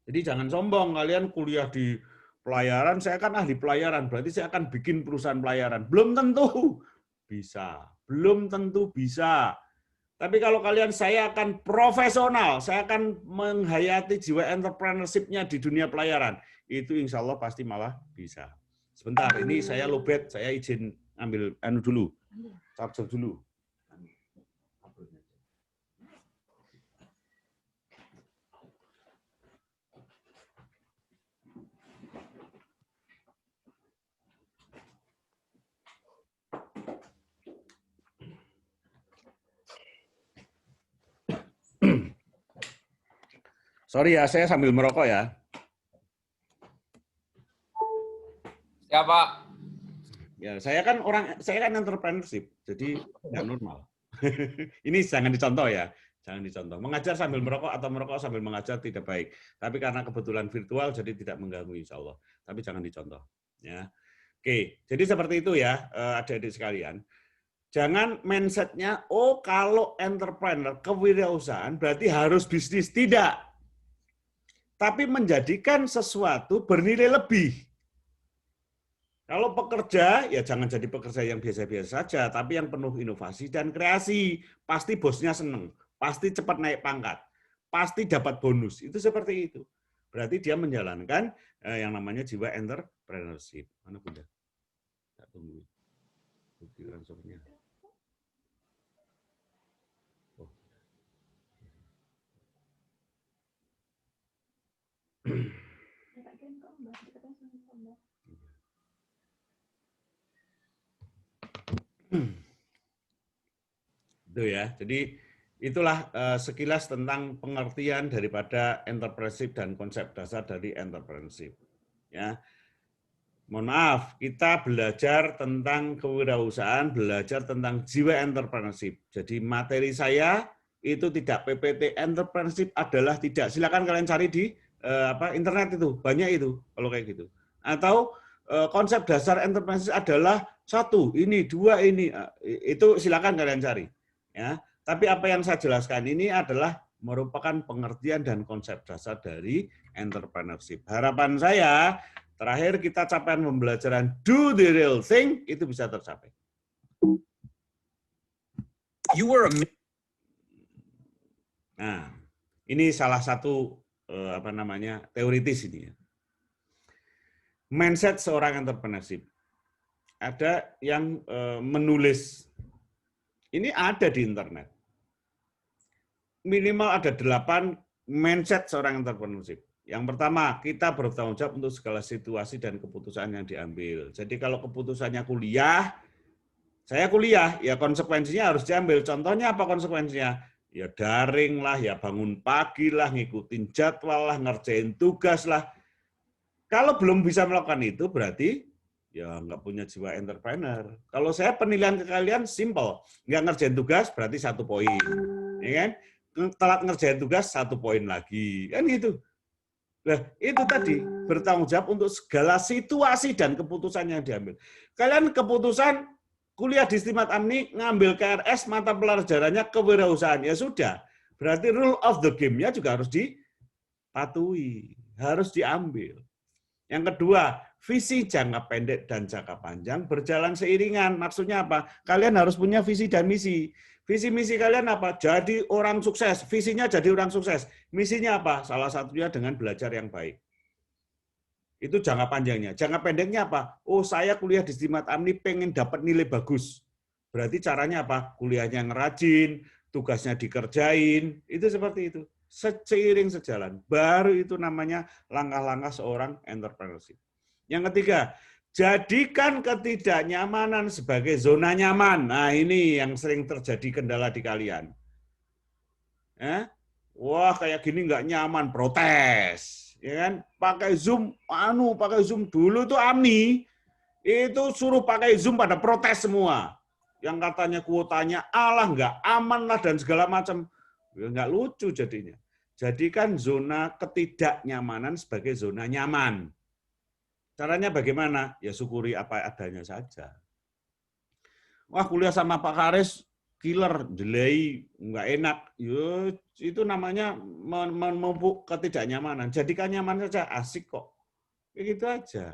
Jadi jangan sombong, kalian kuliah di pelayaran, saya kan ahli pelayaran, berarti saya akan bikin perusahaan pelayaran. Belum tentu bisa, belum tentu bisa. Tapi kalau kalian, saya akan profesional, saya akan menghayati jiwa entrepreneurship-nya di dunia pelayaran. Itu insya Allah pasti malah bisa. Sebentar, ini saya lobet, saya izin ambil dulu, charger dulu. Sorry ya, saya sambil merokok ya. Ya, Pak. Ya, saya kan entrepreneurship, jadi nggak normal. Ini jangan dicontoh ya, jangan dicontoh. Mengajar sambil merokok atau merokok sambil mengajar tidak baik. Tapi karena kebetulan virtual, jadi tidak mengganggu insya Allah. Tapi jangan dicontoh. Ya, oke. Jadi seperti itu ya, adik-adik sekalian. Jangan mindset-nya, oh kalau entrepreneur, kewirausahaan berarti harus bisnis. Tidak. Tapi menjadikan sesuatu bernilai lebih. Kalau pekerja, ya jangan jadi pekerja yang biasa-biasa saja, tapi yang penuh inovasi dan kreasi. Pasti bosnya senang, pasti cepat naik pangkat, pasti dapat bonus. Itu seperti itu. Berarti dia menjalankan yang namanya jiwa entrepreneurship. Mana Bunda? Tak tunggu. Bukti transfernya. Oh. Itu ya. Jadi itulah sekilas tentang pengertian daripada entrepreneurship dan konsep dasar dari entrepreneurship. Ya. Mohon maaf, kita belajar tentang kewirausahaan, belajar tentang jiwa entrepreneurship. Jadi materi saya itu tidak PPT entrepreneurship adalah tidak. Silakan kalian cari di internet itu, banyak itu kalau kayak gitu. Atau konsep dasar entrepreneurship adalah 1, ini, 2, ini. Itu silakan kalian cari. Ya. Tapi apa yang saya jelaskan ini adalah merupakan pengertian dan konsep dasar dari entrepreneurship. Harapan saya, terakhir kita capaian pembelajaran do the real thing, itu bisa tercapai. Nah, ini salah satu teoritis ini ya. Mindset seorang entrepreneurship. Ada yang menulis, ini ada di internet. Minimal ada 8 mindset seorang entrepreneurship. Yang pertama, kita bertanggung jawab untuk segala situasi dan keputusan yang diambil. Jadi kalau keputusannya kuliah, saya kuliah, ya konsekuensinya harus diambil. Contohnya apa konsekuensinya? Ya daring lah, ya bangun pagi lah, ngikutin jadwal lah, ngerjain tugas lah. Kalau belum bisa melakukan itu, berarti ya nggak punya jiwa entrepreneur. Kalau saya penilaian ke kalian simple, nggak ngerjain tugas berarti 1 poin, ya kan? Telat ngerjain tugas 1 poin lagi, kan gitu. Nah, itu tadi bertanggung jawab untuk segala situasi dan keputusan yang diambil. Kalian keputusan kuliah di Stimat Amni ngambil KRS mata pelajarannya kewirausahaan, ya sudah. Berarti rule of the game-nya juga harus dipatuhi, harus diambil. Yang kedua, visi jangka pendek dan jangka panjang berjalan seiringan. Maksudnya apa? Kalian harus punya visi dan misi. Visi misi kalian apa? Jadi orang sukses. Visinya jadi orang sukses. Misinya apa? Salah satunya dengan belajar yang baik. Itu jangka panjangnya. Jangka pendeknya apa? Oh, saya kuliah di Stimat Amni pengen dapat nilai bagus. Berarti caranya apa? Kuliahnya ngerajin, tugasnya dikerjain. Itu seperti itu. Seiring sejalan. Baru itu namanya langkah-langkah seorang entrepreneurship. Yang ketiga, jadikan ketidaknyamanan sebagai zona nyaman. Nah, ini yang sering terjadi kendala di kalian. Wah, kayak gini nggak nyaman, protes. Ya kan? Pakai Zoom, pakai Zoom dulu tuh Amni. Itu suruh pakai Zoom pada protes semua. Yang katanya kuotanya alah nggak aman lah dan segala macam. Nggak lucu jadinya. Jadikan zona ketidaknyamanan sebagai zona nyaman. Caranya bagaimana? Ya syukuri apa adanya saja. Wah, kuliah sama Pak Karis killer, jelai, nggak enak. Yo, itu namanya memupuk ketidaknyamanan. Jadikan nyaman saja, asik kok. Begitu aja.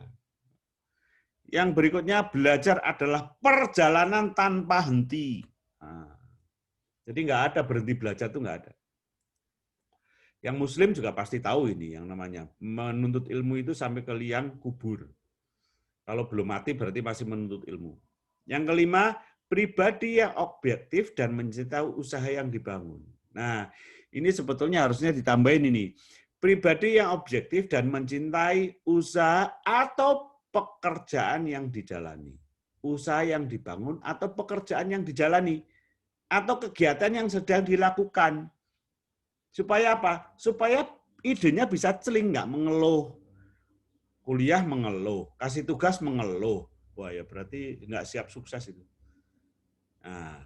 Yang berikutnya, belajar adalah perjalanan tanpa henti. Nah, jadi nggak ada berhenti belajar, itu nggak ada. Yang Muslim juga pasti tahu ini, yang namanya menuntut ilmu itu sampai ke liang kubur. Kalau belum mati berarti masih menuntut ilmu. Yang kelima, pribadi yang objektif dan mencintai usaha yang dibangun. Nah, ini sebetulnya harusnya ditambahin ini. Pribadi yang objektif dan mencintai usaha atau pekerjaan yang dijalani. Usaha yang dibangun atau pekerjaan yang dijalani. Atau kegiatan yang sedang dilakukan. Supaya apa? Supaya idenya bisa celing, nggak mengeluh. Kuliah mengeluh, kasih tugas mengeluh. Wah ya berarti nggak siap sukses itu. Nah,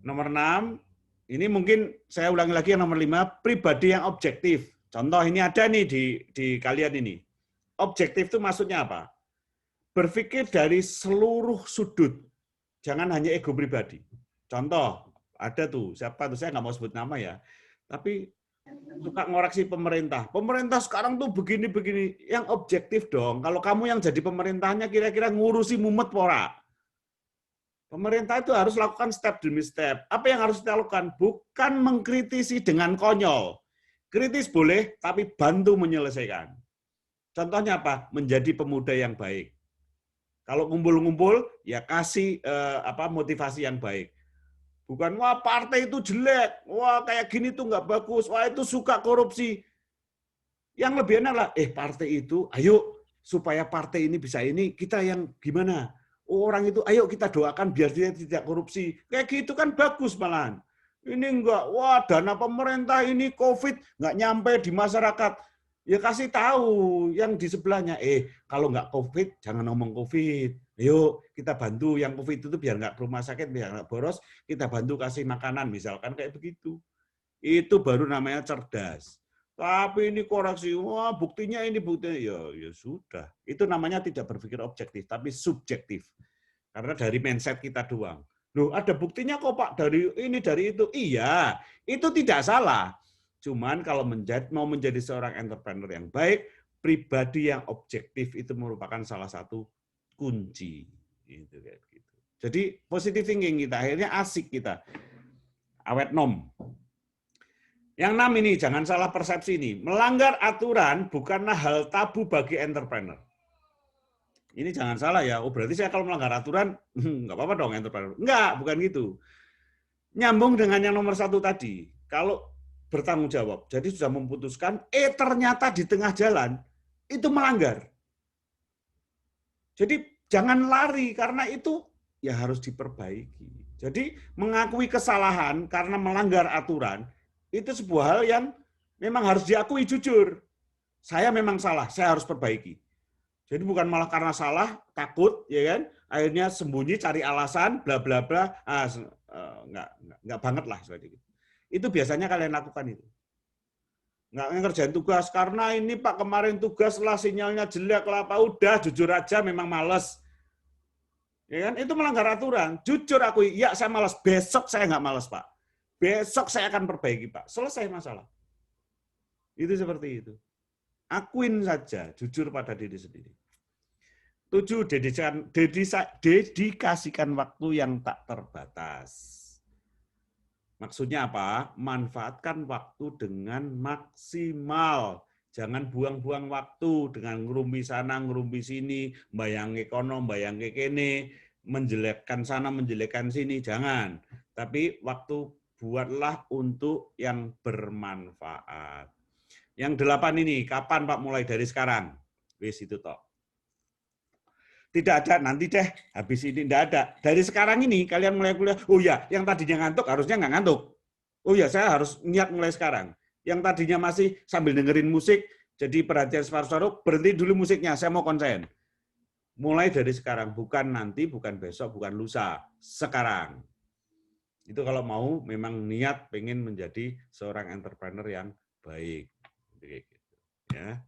nomor 6, ini mungkin saya ulangi lagi yang nomor 5, pribadi yang objektif. Contoh ini ada nih di kalian ini. Objektif itu maksudnya apa? Berpikir dari seluruh sudut. Jangan hanya ego pribadi. Contoh, ada tuh, siapa tuh, saya nggak mau sebut nama ya. Tapi suka ngoreksi pemerintah. Pemerintah sekarang tuh begini-begini. Yang objektif dong. Kalau kamu yang jadi pemerintahnya kira-kira ngurusi mumet pora. Pemerintah itu harus lakukan step demi step. Apa yang harus kita lakukan? Bukan mengkritisi dengan konyol. Kritis boleh, tapi bantu menyelesaikan. Contohnya apa? Menjadi pemuda yang baik. Kalau ngumpul-ngumpul, ya kasih motivasi yang baik. Bukan, wah partai itu jelek, wah kayak gini tuh nggak bagus, wah itu suka korupsi. Yang lebih enak lah, partai itu, ayo supaya partai ini bisa ini, kita yang gimana? Orang itu, ayo kita doakan biar dia tidak korupsi. Kayak gitu kan bagus malahan. Ini enggak, wah dana pemerintah ini COVID nggak nyampe di masyarakat. Ya kasih tahu yang di sebelahnya, kalau nggak COVID jangan ngomong COVID. Yuk kita bantu yang COVID itu biar nggak ke rumah sakit, biar nggak boros, kita bantu kasih makanan misalkan kayak begitu. Itu baru namanya cerdas. Tapi ini koreksi, wah buktinya ini buktinya, ya sudah. Itu namanya tidak berpikir objektif, tapi subjektif. Karena dari mindset kita doang. Loh ada buktinya kok Pak, dari ini, dari itu. Iya, itu tidak salah. Cuman kalau mau menjadi seorang entrepreneur yang baik, pribadi yang objektif itu merupakan salah satu kunci. Gitu. Jadi positive thinking kita, akhirnya asik kita. Awet nom. Yang 6 ini, jangan salah persepsi ini. Melanggar aturan bukanlah hal tabu bagi entrepreneur. Ini jangan salah ya, berarti saya kalau melanggar aturan, nggak apa-apa dong entrepreneur. Enggak, bukan gitu. Nyambung dengan yang nomor 1 tadi. Kalau bertanggung jawab, jadi sudah memutuskan, ternyata di tengah jalan, itu melanggar. Jadi jangan lari, karena itu ya harus diperbaiki. Jadi mengakui kesalahan karena melanggar aturan, itu sebuah hal yang memang harus diakui jujur. Saya memang salah, saya harus perbaiki. Jadi bukan malah karena salah, takut, ya kan? Akhirnya sembunyi, cari alasan, bla bla bla. Enggak banget lah seperti itu. Itu biasanya kalian lakukan itu. Nggak ngerjain tugas karena ini Pak kemarin tugas lah sinyalnya jelek lah Pak, udah jujur aja memang males. Ya kan? Itu melanggar aturan. Jujur akui, ya saya malas, besok saya nggak malas Pak. Besok saya akan perbaiki Pak. Selesai masalah. Itu seperti itu. Akuin saja, jujur pada diri sendiri. 7. Dedikasikan waktu yang tak terbatas. Maksudnya apa? Manfaatkan waktu dengan maksimal. Jangan buang-buang waktu dengan ngerumpi sana, ngerumpi sini, bayangi kono, bayangi kene, menjelekkan sana, menjelekkan sini. Jangan. Tapi waktu buatlah untuk yang bermanfaat. Yang 8 ini, kapan Pak mulai dari sekarang? Wis itu toh. Tidak ada, nanti deh, habis ini tidak ada. Dari sekarang ini, kalian mulai kuliah, oh ya, yang tadinya ngantuk, harusnya nggak ngantuk. Oh ya, saya harus niat mulai sekarang. Yang tadinya masih sambil dengerin musik, jadi perhatian separuh-separuh, berhenti dulu musiknya, saya mau konsen. Mulai dari sekarang, bukan nanti, bukan besok, bukan lusa, sekarang. Itu kalau mau memang niat pengen menjadi seorang entrepreneur yang baik. Ya.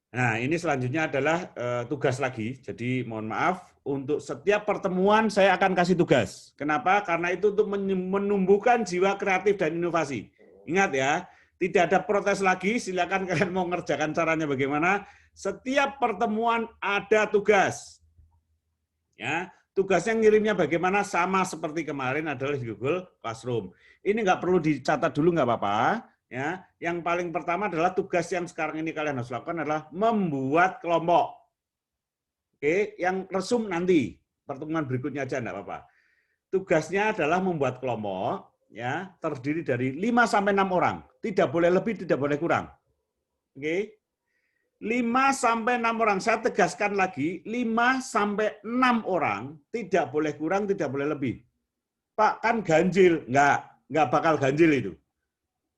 Nah, ini selanjutnya adalah tugas lagi. Jadi mohon maaf, untuk setiap pertemuan saya akan kasih tugas. Kenapa? Karena itu untuk menumbuhkan jiwa kreatif dan inovasi. Ingat ya, tidak ada protes lagi, silakan kalian mau ngerjakan caranya bagaimana. Setiap pertemuan ada tugas. Ya, tugasnya ngirimnya bagaimana sama seperti kemarin adalah di Google Classroom. Ini nggak perlu dicatat dulu, nggak apa-apa. Ya, yang paling pertama adalah tugas yang sekarang ini kalian harus lakukan adalah membuat kelompok. Oke, yang resum nanti pertemuan berikutnya aja enggak apa-apa. Tugasnya adalah membuat kelompok ya, terdiri dari 5 sampai 6 orang. Tidak boleh lebih, tidak boleh kurang. Oke. 5 sampai 6 orang. Saya tegaskan lagi, 5 sampai 6 orang, tidak boleh kurang, tidak boleh lebih. Pak, kan ganjil. Enggak bakal ganjil itu.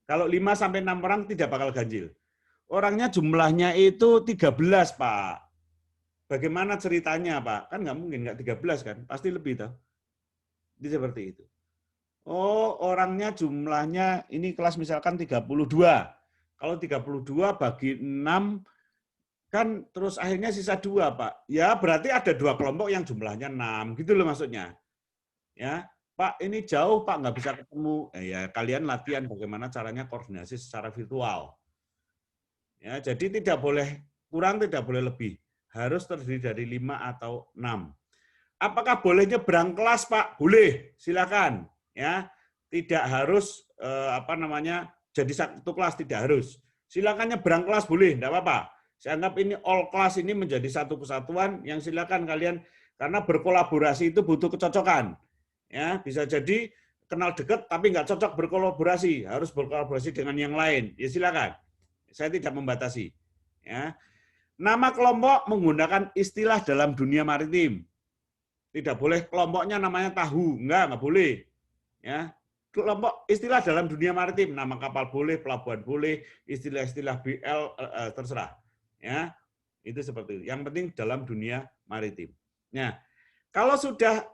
Kalau 5 sampai 6 orang tidak bakal ganjil. Orangnya jumlahnya itu 13, Pak. Bagaimana ceritanya, Pak? Kan nggak mungkin, nggak 13 kan? Pasti lebih, toh. Jadi seperti itu. Oh, orangnya jumlahnya, ini kelas misalkan 32. Kalau 32 bagi 6, kan terus akhirnya sisa 2, Pak. Ya, berarti ada 2 kelompok yang jumlahnya 6. Gitu loh maksudnya. Ya. Pak, ini jauh, Pak, nggak bisa ketemu. Ya, kalian latihan bagaimana caranya koordinasi secara virtual. Ya, jadi tidak boleh kurang, tidak boleh lebih. Harus terdiri dari 5 atau 6. Apakah boleh nyebrang kelas, Pak? Boleh, silakan. Ya, tidak harus jadi satu kelas, tidak harus. Silakan nyebrang kelas, boleh, tidak apa-apa. Saya anggap ini all class ini menjadi satu kesatuan yang silakan kalian, karena berkolaborasi itu butuh kecocokan. Ya, bisa jadi kenal dekat tapi nggak cocok berkolaborasi, harus berkolaborasi dengan yang lain. Ya silakan. Saya tidak membatasi. Ya. Nama kelompok menggunakan istilah dalam dunia maritim. Tidak boleh kelompoknya namanya tahu, nggak boleh. Ya. Kelompok istilah dalam dunia maritim, nama kapal boleh, pelabuhan boleh, istilah-istilah BL terserah. Ya. Itu seperti itu. Yang penting dalam dunia maritim. Nah, kalau sudah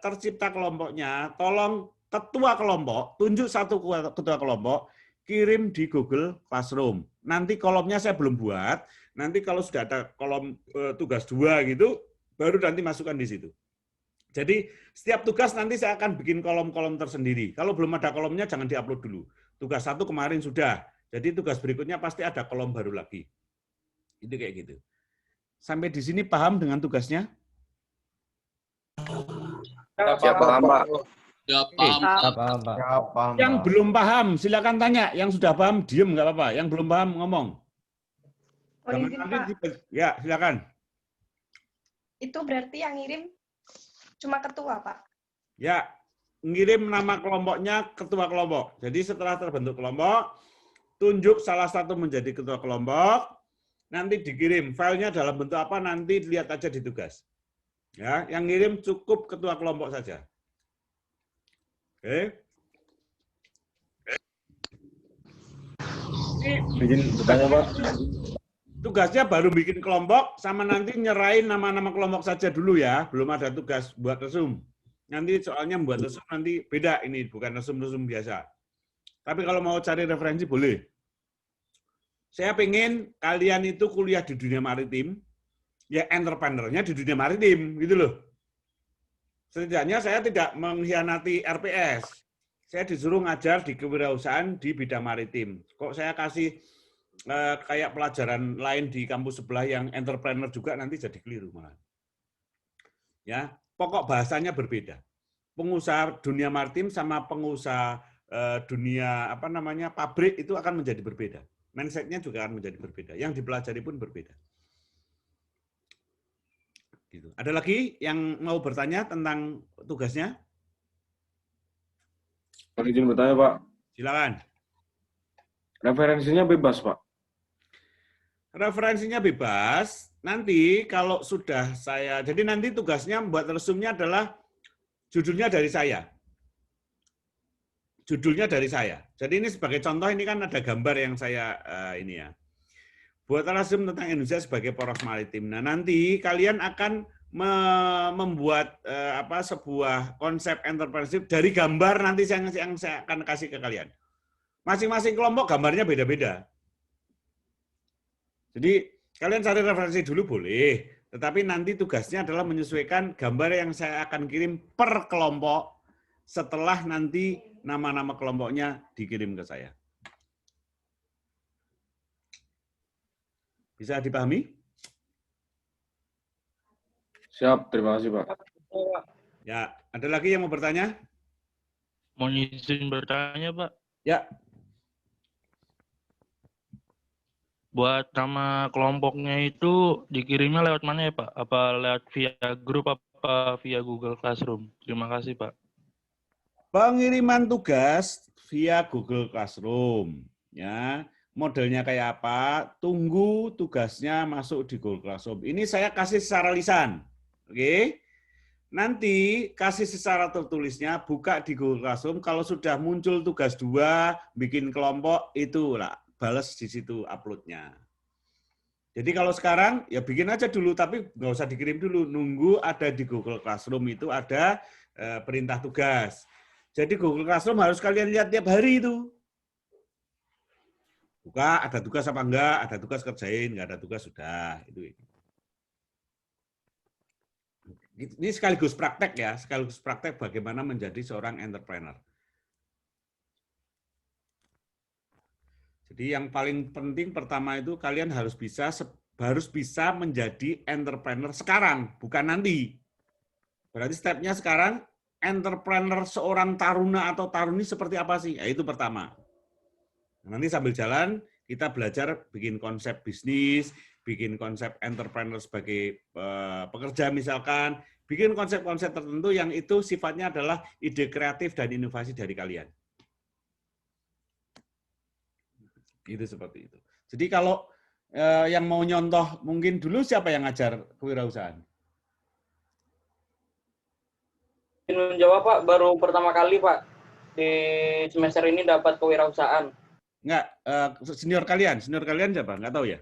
tercipta kelompoknya, tolong ketua kelompok, tunjuk satu ketua kelompok, kirim di Google Classroom. Nanti kolomnya saya belum buat, nanti kalau sudah ada kolom tugas 2 gitu, baru nanti masukkan di situ. Jadi setiap tugas nanti saya akan bikin kolom-kolom tersendiri. Kalau belum ada kolomnya jangan diupload dulu. Tugas 1 kemarin sudah, jadi tugas berikutnya pasti ada kolom baru lagi. Itu kayak gitu. Sampai di sini paham dengan tugasnya? Ya, paham, Pak. Ya, paham, Pak. Yang belum paham, silakan tanya. Yang sudah paham, diem, nggak apa-apa. Yang belum paham, ngomong. Ya, silakan. Itu berarti yang ngirim cuma ketua, Pak? Ya, ngirim nama kelompoknya ketua kelompok. Jadi setelah terbentuk kelompok, tunjuk salah satu menjadi ketua kelompok, nanti dikirim. Filenya dalam bentuk apa, nanti lihat aja di tugas. Ya, yang ngirim cukup ketua kelompok saja. Oke. Izin bertanya, Pak. Tugasnya baru bikin kelompok sama nanti nyerahin nama-nama kelompok saja dulu ya. Belum ada tugas buat resum. Nanti soalnya buat resum nanti beda ini, bukan resum-resum biasa. Tapi kalau mau cari referensi boleh. Saya pengen kalian itu kuliah di dunia maritim, ya entrepreneur-nya di dunia maritim, gitu loh. Setidaknya saya tidak mengkhianati RPS. Saya disuruh ngajar di kewirausahaan di bidang maritim. Kok saya kasih kayak pelajaran lain di kampus sebelah yang entrepreneur juga, nanti jadi keliru malah. Ya, pokok bahasanya berbeda. Pengusaha dunia maritim sama pengusaha dunia pabrik itu akan menjadi berbeda. Mindset-nya juga akan menjadi berbeda. Yang dipelajari pun berbeda. Gitu. Ada lagi yang mau bertanya tentang tugasnya? Izin bertanya, Pak. Silakan. Referensinya bebas, Pak. Referensinya bebas. Nanti kalau sudah jadi nanti tugasnya membuat resumnya adalah judulnya dari saya. Judulnya dari saya. Jadi ini sebagai contoh, ini kan ada gambar yang saya ini ya. Buat resum tentang Indonesia sebagai poros maritim. Nah, nanti kalian akan membuat sebuah konsep entrepreneurship dari gambar nanti yang saya akan kasih ke kalian. Masing-masing kelompok gambarnya beda-beda. Jadi Kalian cari referensi dulu boleh, tetapi nanti tugasnya adalah menyesuaikan gambar yang saya akan kirim per kelompok setelah nanti nama-nama kelompoknya dikirim ke saya. Bisa dipahami? Siap, terima kasih Pak. Ya, ada lagi yang mau bertanya? Mau izin bertanya, Pak. Ya. Buat nama kelompoknya itu dikirimnya lewat mana ya, Pak? Apa lewat via grup apa via Google Classroom? Terima kasih, Pak. Pengiriman tugas via Google Classroom. Ya, modelnya kayak apa? Tunggu tugasnya masuk di Google Classroom. Ini saya kasih secara lisan. Oke. Nanti kasih secara tertulisnya, buka di Google Classroom. Kalau sudah muncul tugas 2, bikin kelompok, itu lah, balas di situ uploadnya. Jadi kalau sekarang, ya bikin aja dulu, tapi nggak usah dikirim dulu. Nunggu ada di Google Classroom, itu ada perintah tugas. Jadi Google Classroom harus kalian lihat tiap hari itu. Buka, ada tugas apa enggak, ada tugas kerjain, nggak ada tugas sudah. Ini sekaligus praktek ya, sekaligus praktek bagaimana menjadi seorang entrepreneur. Jadi yang paling penting pertama itu kalian harus bisa menjadi entrepreneur sekarang, bukan nanti. Berarti stepnya sekarang, entrepreneur seorang taruna atau taruni seperti apa sih? Ya, itu pertama. Nanti sambil jalan kita belajar bikin konsep bisnis, bikin konsep entrepreneur sebagai pekerja misalkan, bikin konsep-konsep tertentu yang itu sifatnya adalah ide kreatif dan inovasi dari kalian. Itu seperti itu. Jadi kalau yang mau nyontoh mungkin dulu siapa yang ngajar kewirausahaan? Menjawab Pak, baru pertama kali Pak di semester ini dapat kewirausahaan. Enggak, senior kalian siapa? Enggak tahu ya?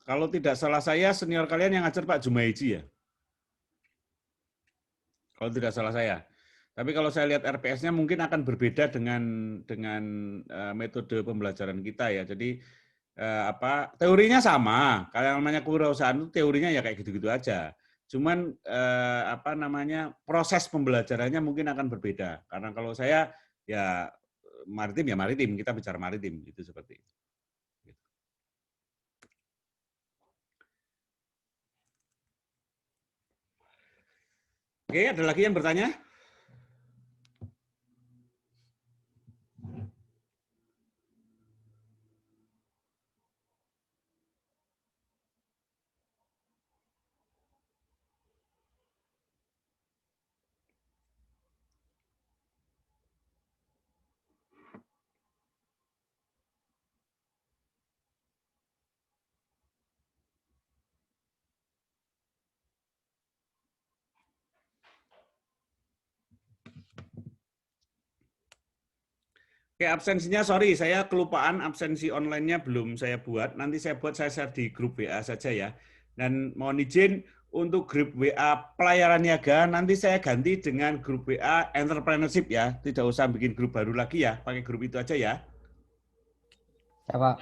Kalau tidak salah saya, senior kalian yang ngajar Pak Jumaiji ya? Kalau tidak salah saya. Tapi kalau saya lihat RPS-nya mungkin akan berbeda dengan metode pembelajaran kita ya. Jadi teorinya sama. Kalau namanya kewirausahaan itu teorinya ya kayak gitu-gitu aja. Cuman proses pembelajarannya mungkin akan berbeda. Karena kalau saya ya maritim, kita bicara maritim itu seperti itu. Oke, ada lagi yang bertanya? Oke, absensinya sorry, saya kelupaan absensi online-nya belum saya buat. Nanti saya share di grup WA saja ya. Dan mohon izin untuk grup WA pelayaran niaga, nanti saya ganti dengan grup WA entrepreneurship ya. Tidak usah bikin grup baru lagi ya, pakai grup itu aja ya. Ya, Pak.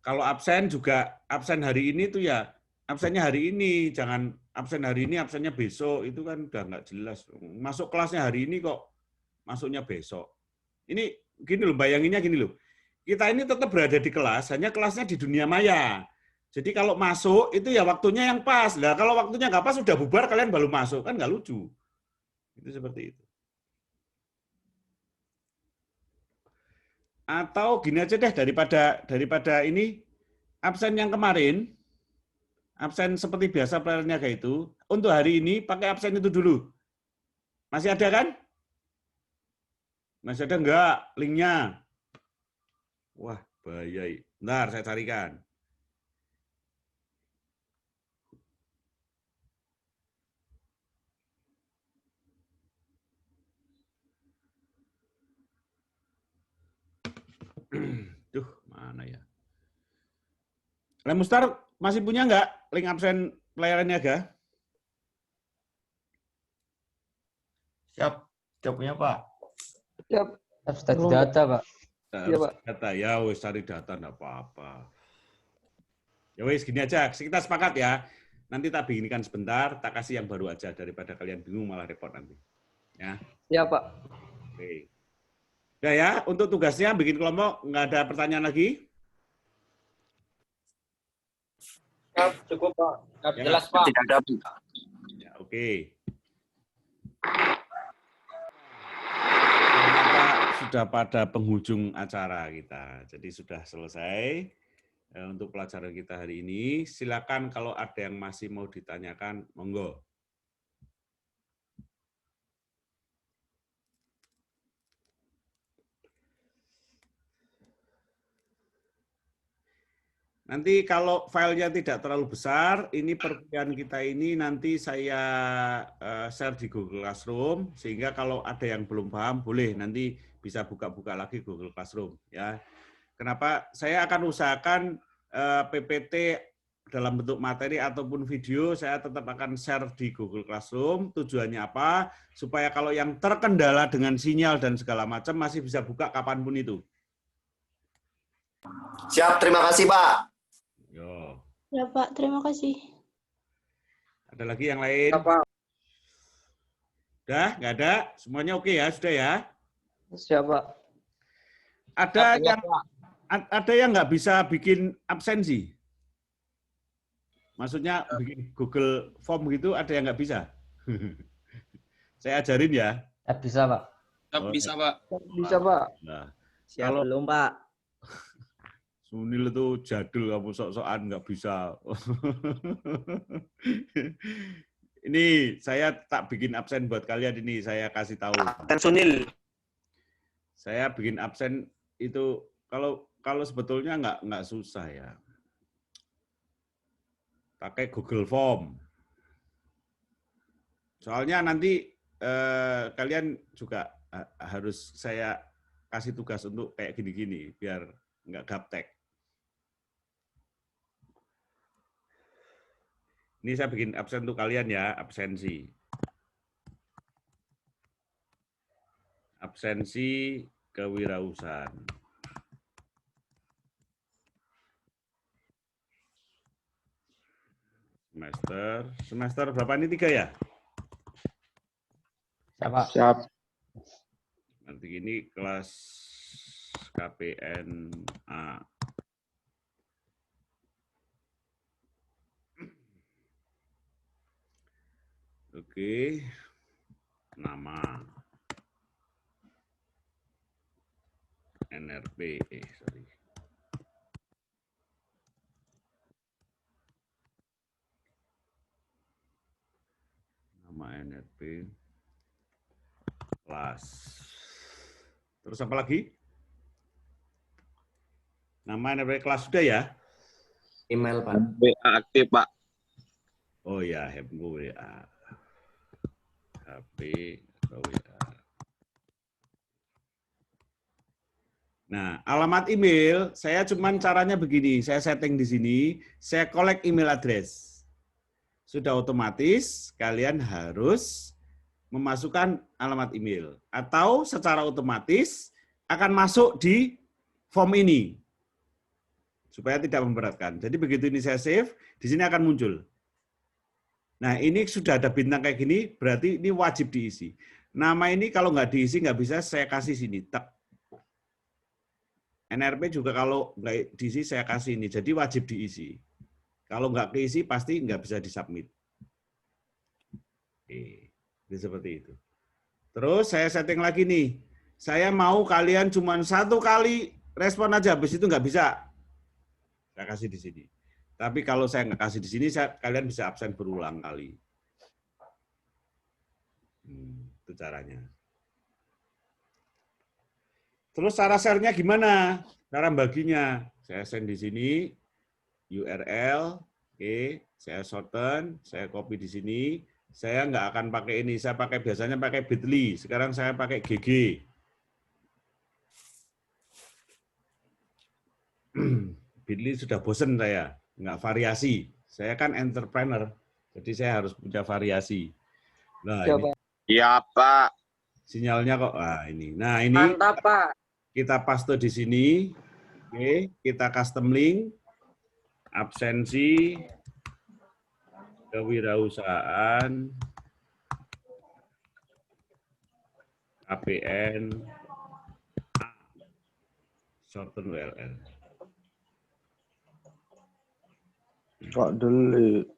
Kalau absen juga, absen hari ini tuh ya, absennya hari ini, jangan absen hari ini, absennya besok, itu kan udah nggak jelas. Masuk kelasnya hari ini kok, masuknya besok. Ini gini loh, bayanginnya gini loh. Kita ini tetap berada di kelas, hanya kelasnya di dunia maya. Jadi kalau masuk, itu ya waktunya yang pas. Nah, kalau waktunya nggak pas, sudah bubar, kalian baru masuk. Kan nggak lucu. Itu seperti itu. Atau gini aja deh, daripada ini, absen yang kemarin, absen seperti biasa pelayaran niaga itu, untuk hari ini pakai absen itu dulu. Masih ada kan? Masih ada enggak linknya? Wah, bahaya. Bentar, saya carikan. Duh, mana ya? Lemustar masih punya enggak link absen pelayaran niaga? Siap punya Pak. Siap. Harus tadi data, Pak. Iya, Pak. Data. Ya wis cari data enggak apa-apa. Ya wis gini aja, kita sepakat ya. Nanti tak beginikan sebentar, tak kasih yang baru aja daripada kalian bingung malah repot nanti. Ya. Ya, Pak. Oke. Udah ya, untuk tugasnya bikin kelompok, nggak ada pertanyaan lagi? Ya, cukup, Pak. Ya. Jelas, Pak. Tidak ada. Ya, oke. Ternyata sudah pada penghujung acara kita. Jadi sudah selesai untuk pelajaran kita hari ini. Silakan kalau ada yang masih mau ditanyakan, monggo. Nanti kalau filenya tidak terlalu besar, ini perkuliahan kita ini nanti saya share di Google Classroom, sehingga kalau ada yang belum paham, boleh nanti bisa buka-buka lagi Google Classroom. Ya. Kenapa? Saya akan usahakan PPT dalam bentuk materi ataupun video, saya tetap akan share di Google Classroom. Tujuannya apa? Supaya kalau yang terkendala dengan sinyal dan segala macam, masih bisa buka kapanpun itu. Siap, terima kasih, Pak. Yo. Ya Pak, terima kasih. Ada lagi yang lain? Pak. Udah, nggak ada? Semuanya oke ya, sudah ya? Siapa? Ada yang nggak bisa bikin absensi? Maksudnya bikin Google Form gitu, ada yang nggak bisa? Saya ajarin ya. Bisa, Pak. Bisa, Pak. Bisa, Pak. Nah, Siap kalau belum, Pak? Sunil itu jadul, kamu sok-sokan nggak bisa. Ini saya tak bikin absen buat kalian ini, saya kasih tahu. Absen Sunil. Saya bikin absen itu kalau sebetulnya nggak susah ya. Pakai Google Form. Soalnya nanti kalian juga harus saya kasih tugas untuk kayak gini-gini biar nggak gaptek. Ini saya bikin absen untuk kalian ya, absensi. Absensi kewirausahaan. Semester berapa ini? 3 ya? Siap. Siap. Nanti ini kelas KPNA. Oke, nama NRP, sorry. Nama NRP, kelas. Terus apa lagi? Nama NRP kelas sudah ya? Email, Pak. WA aktif, Pak. Oh ya, Hemgo WA. HP atau WA. Nah, alamat email, saya cuman caranya begini, saya setting di sini, saya collect email address. Sudah otomatis, kalian harus memasukkan alamat email. Atau secara otomatis akan masuk di form ini. Supaya tidak memberatkan. Jadi begitu ini saya save, di sini akan muncul. Nah, ini sudah ada bintang kayak gini, berarti ini wajib diisi. Nama ini kalau nggak diisi, nggak bisa saya kasih sini. Tak. NRP juga kalau nggak diisi, saya kasih ini. Jadi wajib diisi. Kalau nggak keisi, pasti nggak bisa disubmit. Oke, jadi seperti itu. Terus saya setting lagi nih. Saya mau kalian cuma 1 kali respon aja, habis itu nggak bisa. Saya kasih di sini. Tapi kalau saya nggak kasih di sini, kalian bisa absen berulang kali. Itu caranya. Terus cara share-nya gimana? Cara baginya. Saya send di sini, URL, oke, saya shorten, saya copy di sini. Saya nggak akan pakai ini, saya biasanya pakai Bitly. Sekarang saya pakai GG. Bitly sudah bosen saya. Nggak variasi. Saya kan entrepreneur, jadi saya harus punya variasi. Nah, Iya, Pak. Sinyalnya kok, ini. Nah, ini Mantap, Pak. kita paste di sini. Oke, kita custom link, absensi, kewirausahaan, KPN, shorten URL. Kok delete?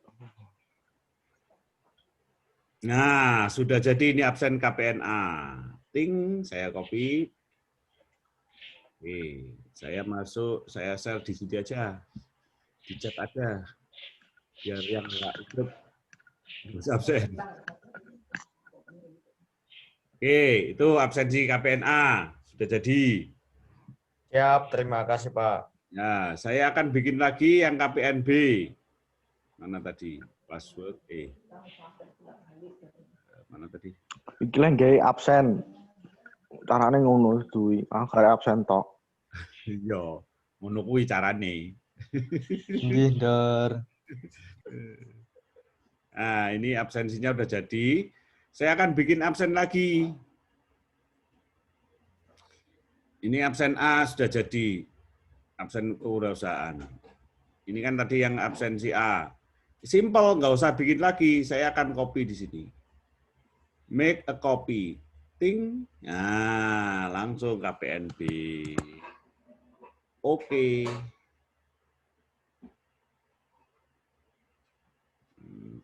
Nah, sudah jadi ini absen KPNA. Ting, saya copy. Oke, saya masuk, saya share di sini aja. Di chat aja. Biar yang nggak ikut harus absen. Oke, itu absensi KPNA. Sudah jadi. Siap, terima kasih Pak. Nah, saya akan bikin lagi yang KPNB. Mana tadi? Password mana tadi? Iki lek gawe absen. Carane ngono duwi. Gawe absen tok. Iya, ngono kuwi carane. Nggih, Dor. Nah, ini absensinya udah jadi. Saya akan bikin absen lagi. Ini absen A sudah jadi. Absen kewirausahaan. Ini kan tadi yang absensi A. Simple, nggak usah bikin lagi. Saya akan copy di sini. Make a copy. Ting. Nah, langsung KPNB. Oke.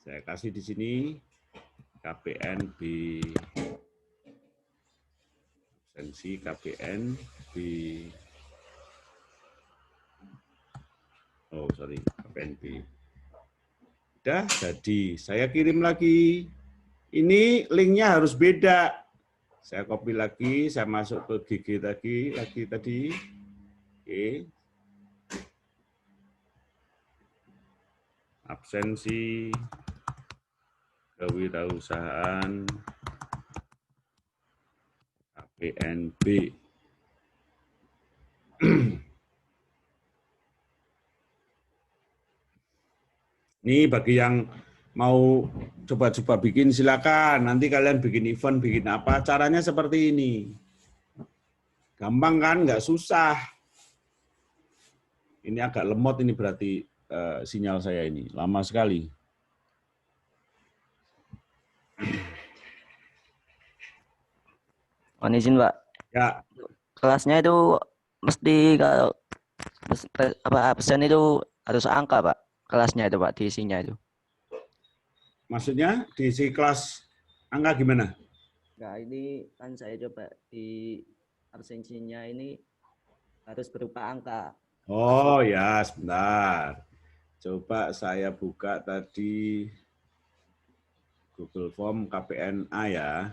Saya kasih di sini KPNB. Absensi KPNB. Oh, sorry, KPNB. Udah jadi. Saya kirim lagi. Ini linknya harus beda. Saya copy lagi, saya masuk ke GG tadi. Oke. Absensi, kewirausahaan, KPNB. Ini bagi yang mau coba-coba bikin silakan. Nanti kalian bikin event, bikin apa, caranya seperti ini. Gampang kan, nggak susah. Ini agak lemot ini berarti sinyal saya ini, lama sekali. Mohon izin, Pak. Ya. Kelasnya itu mesti kalau absen itu harus angka, Pak. Kelasnya itu, Pak, diisinya itu. Maksudnya diisi kelas angka gimana? Nah, ini kan saya coba di absensinya ini harus berupa angka. Oh ya, sebentar. Coba saya buka tadi Google Form KPNA ya.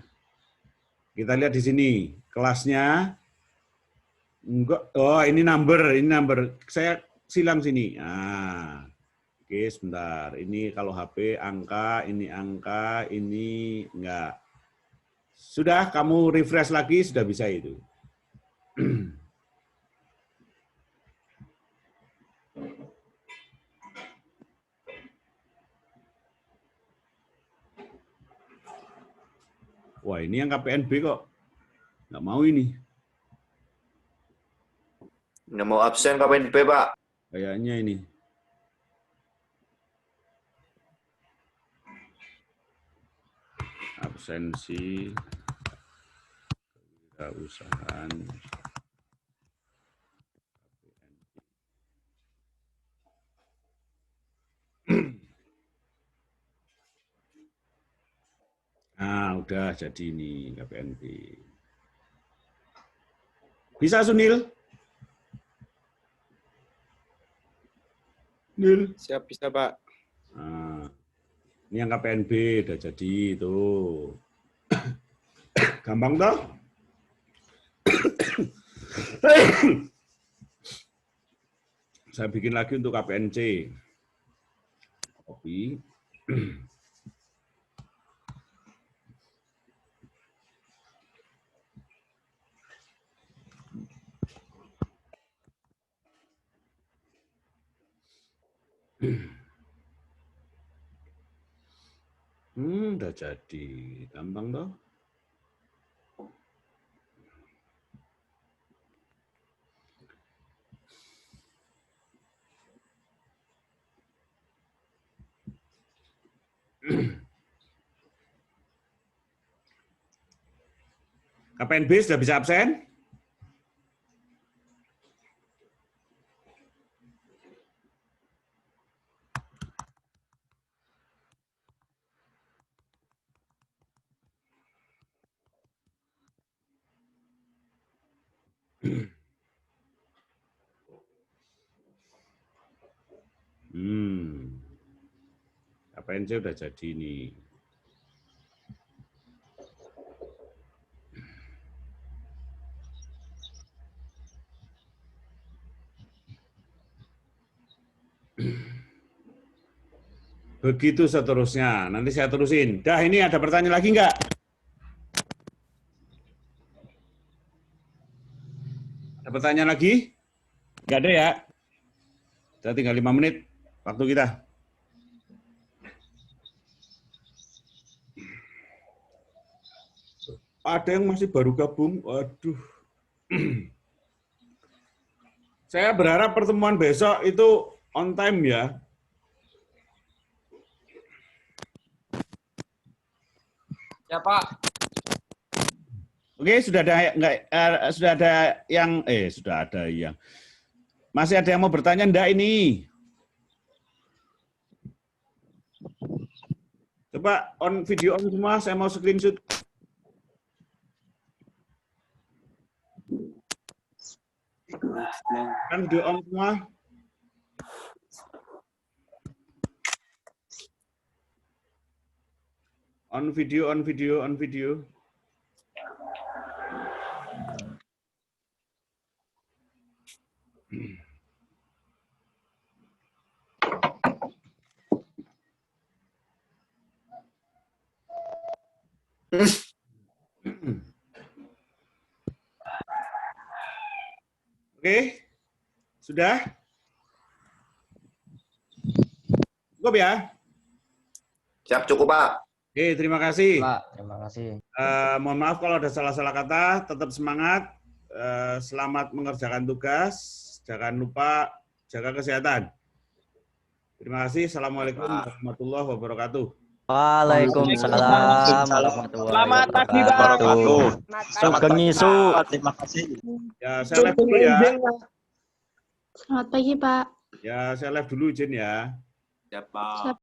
Kita lihat di sini kelasnya. Enggak, oh ini number. Saya silang sini. Nah, oke sebentar. Ini kalau HP angka, ini enggak. Sudah, kamu refresh lagi sudah bisa itu. Wah, ini yang KPNB kok. Nggak mau ini. Nggak mau absen KPNB, Pak. Kayaknya ini. Absensi, kewirausahaan, Nah, udah jadi ini KPNB. Bisa, Sunil? Nil. Siap, bisa, Pak. Nah, ini yang KPNB udah jadi itu. Gampang toh? Saya bikin lagi untuk KPNC. Copy. Udah jadi. Gampang toh? KPNB sudah bisa absen? KPNC udah jadi nih. Begitu seterusnya. Nanti saya terusin. Dah, ini ada pertanyaan lagi nggak? Ada pertanyaan lagi? Nggak ada ya? Kita tinggal 5 menit waktu kita. Ada yang masih baru gabung. Waduh. Saya berharap pertemuan besok itu on time ya. Ya Pak. Oke, sudah ada yang masih ada yang mau bertanya enggak ini? Coba on video on semua, saya mau screenshot. Kan video on semua. On video, on video, on video. Oke, sudah? Cukup ya? Siap, cukup Pak. Oke, terima kasih. Pak, terima kasih. Mohon maaf kalau ada salah-salah kata, tetap semangat, selamat mengerjakan tugas, jangan lupa jaga kesehatan. Terima kasih, Assalamualaikum warahmatullahi wabarakatuh. Waalaikumsalam warahmatullahi Selamat pagi, Pak. wabarakatuh. Sugeng isu. Terima kasih. Ya, saya live dulu ya. Selamat pagi, Pak. Ya, saya live dulu izin ya. Ya Pak.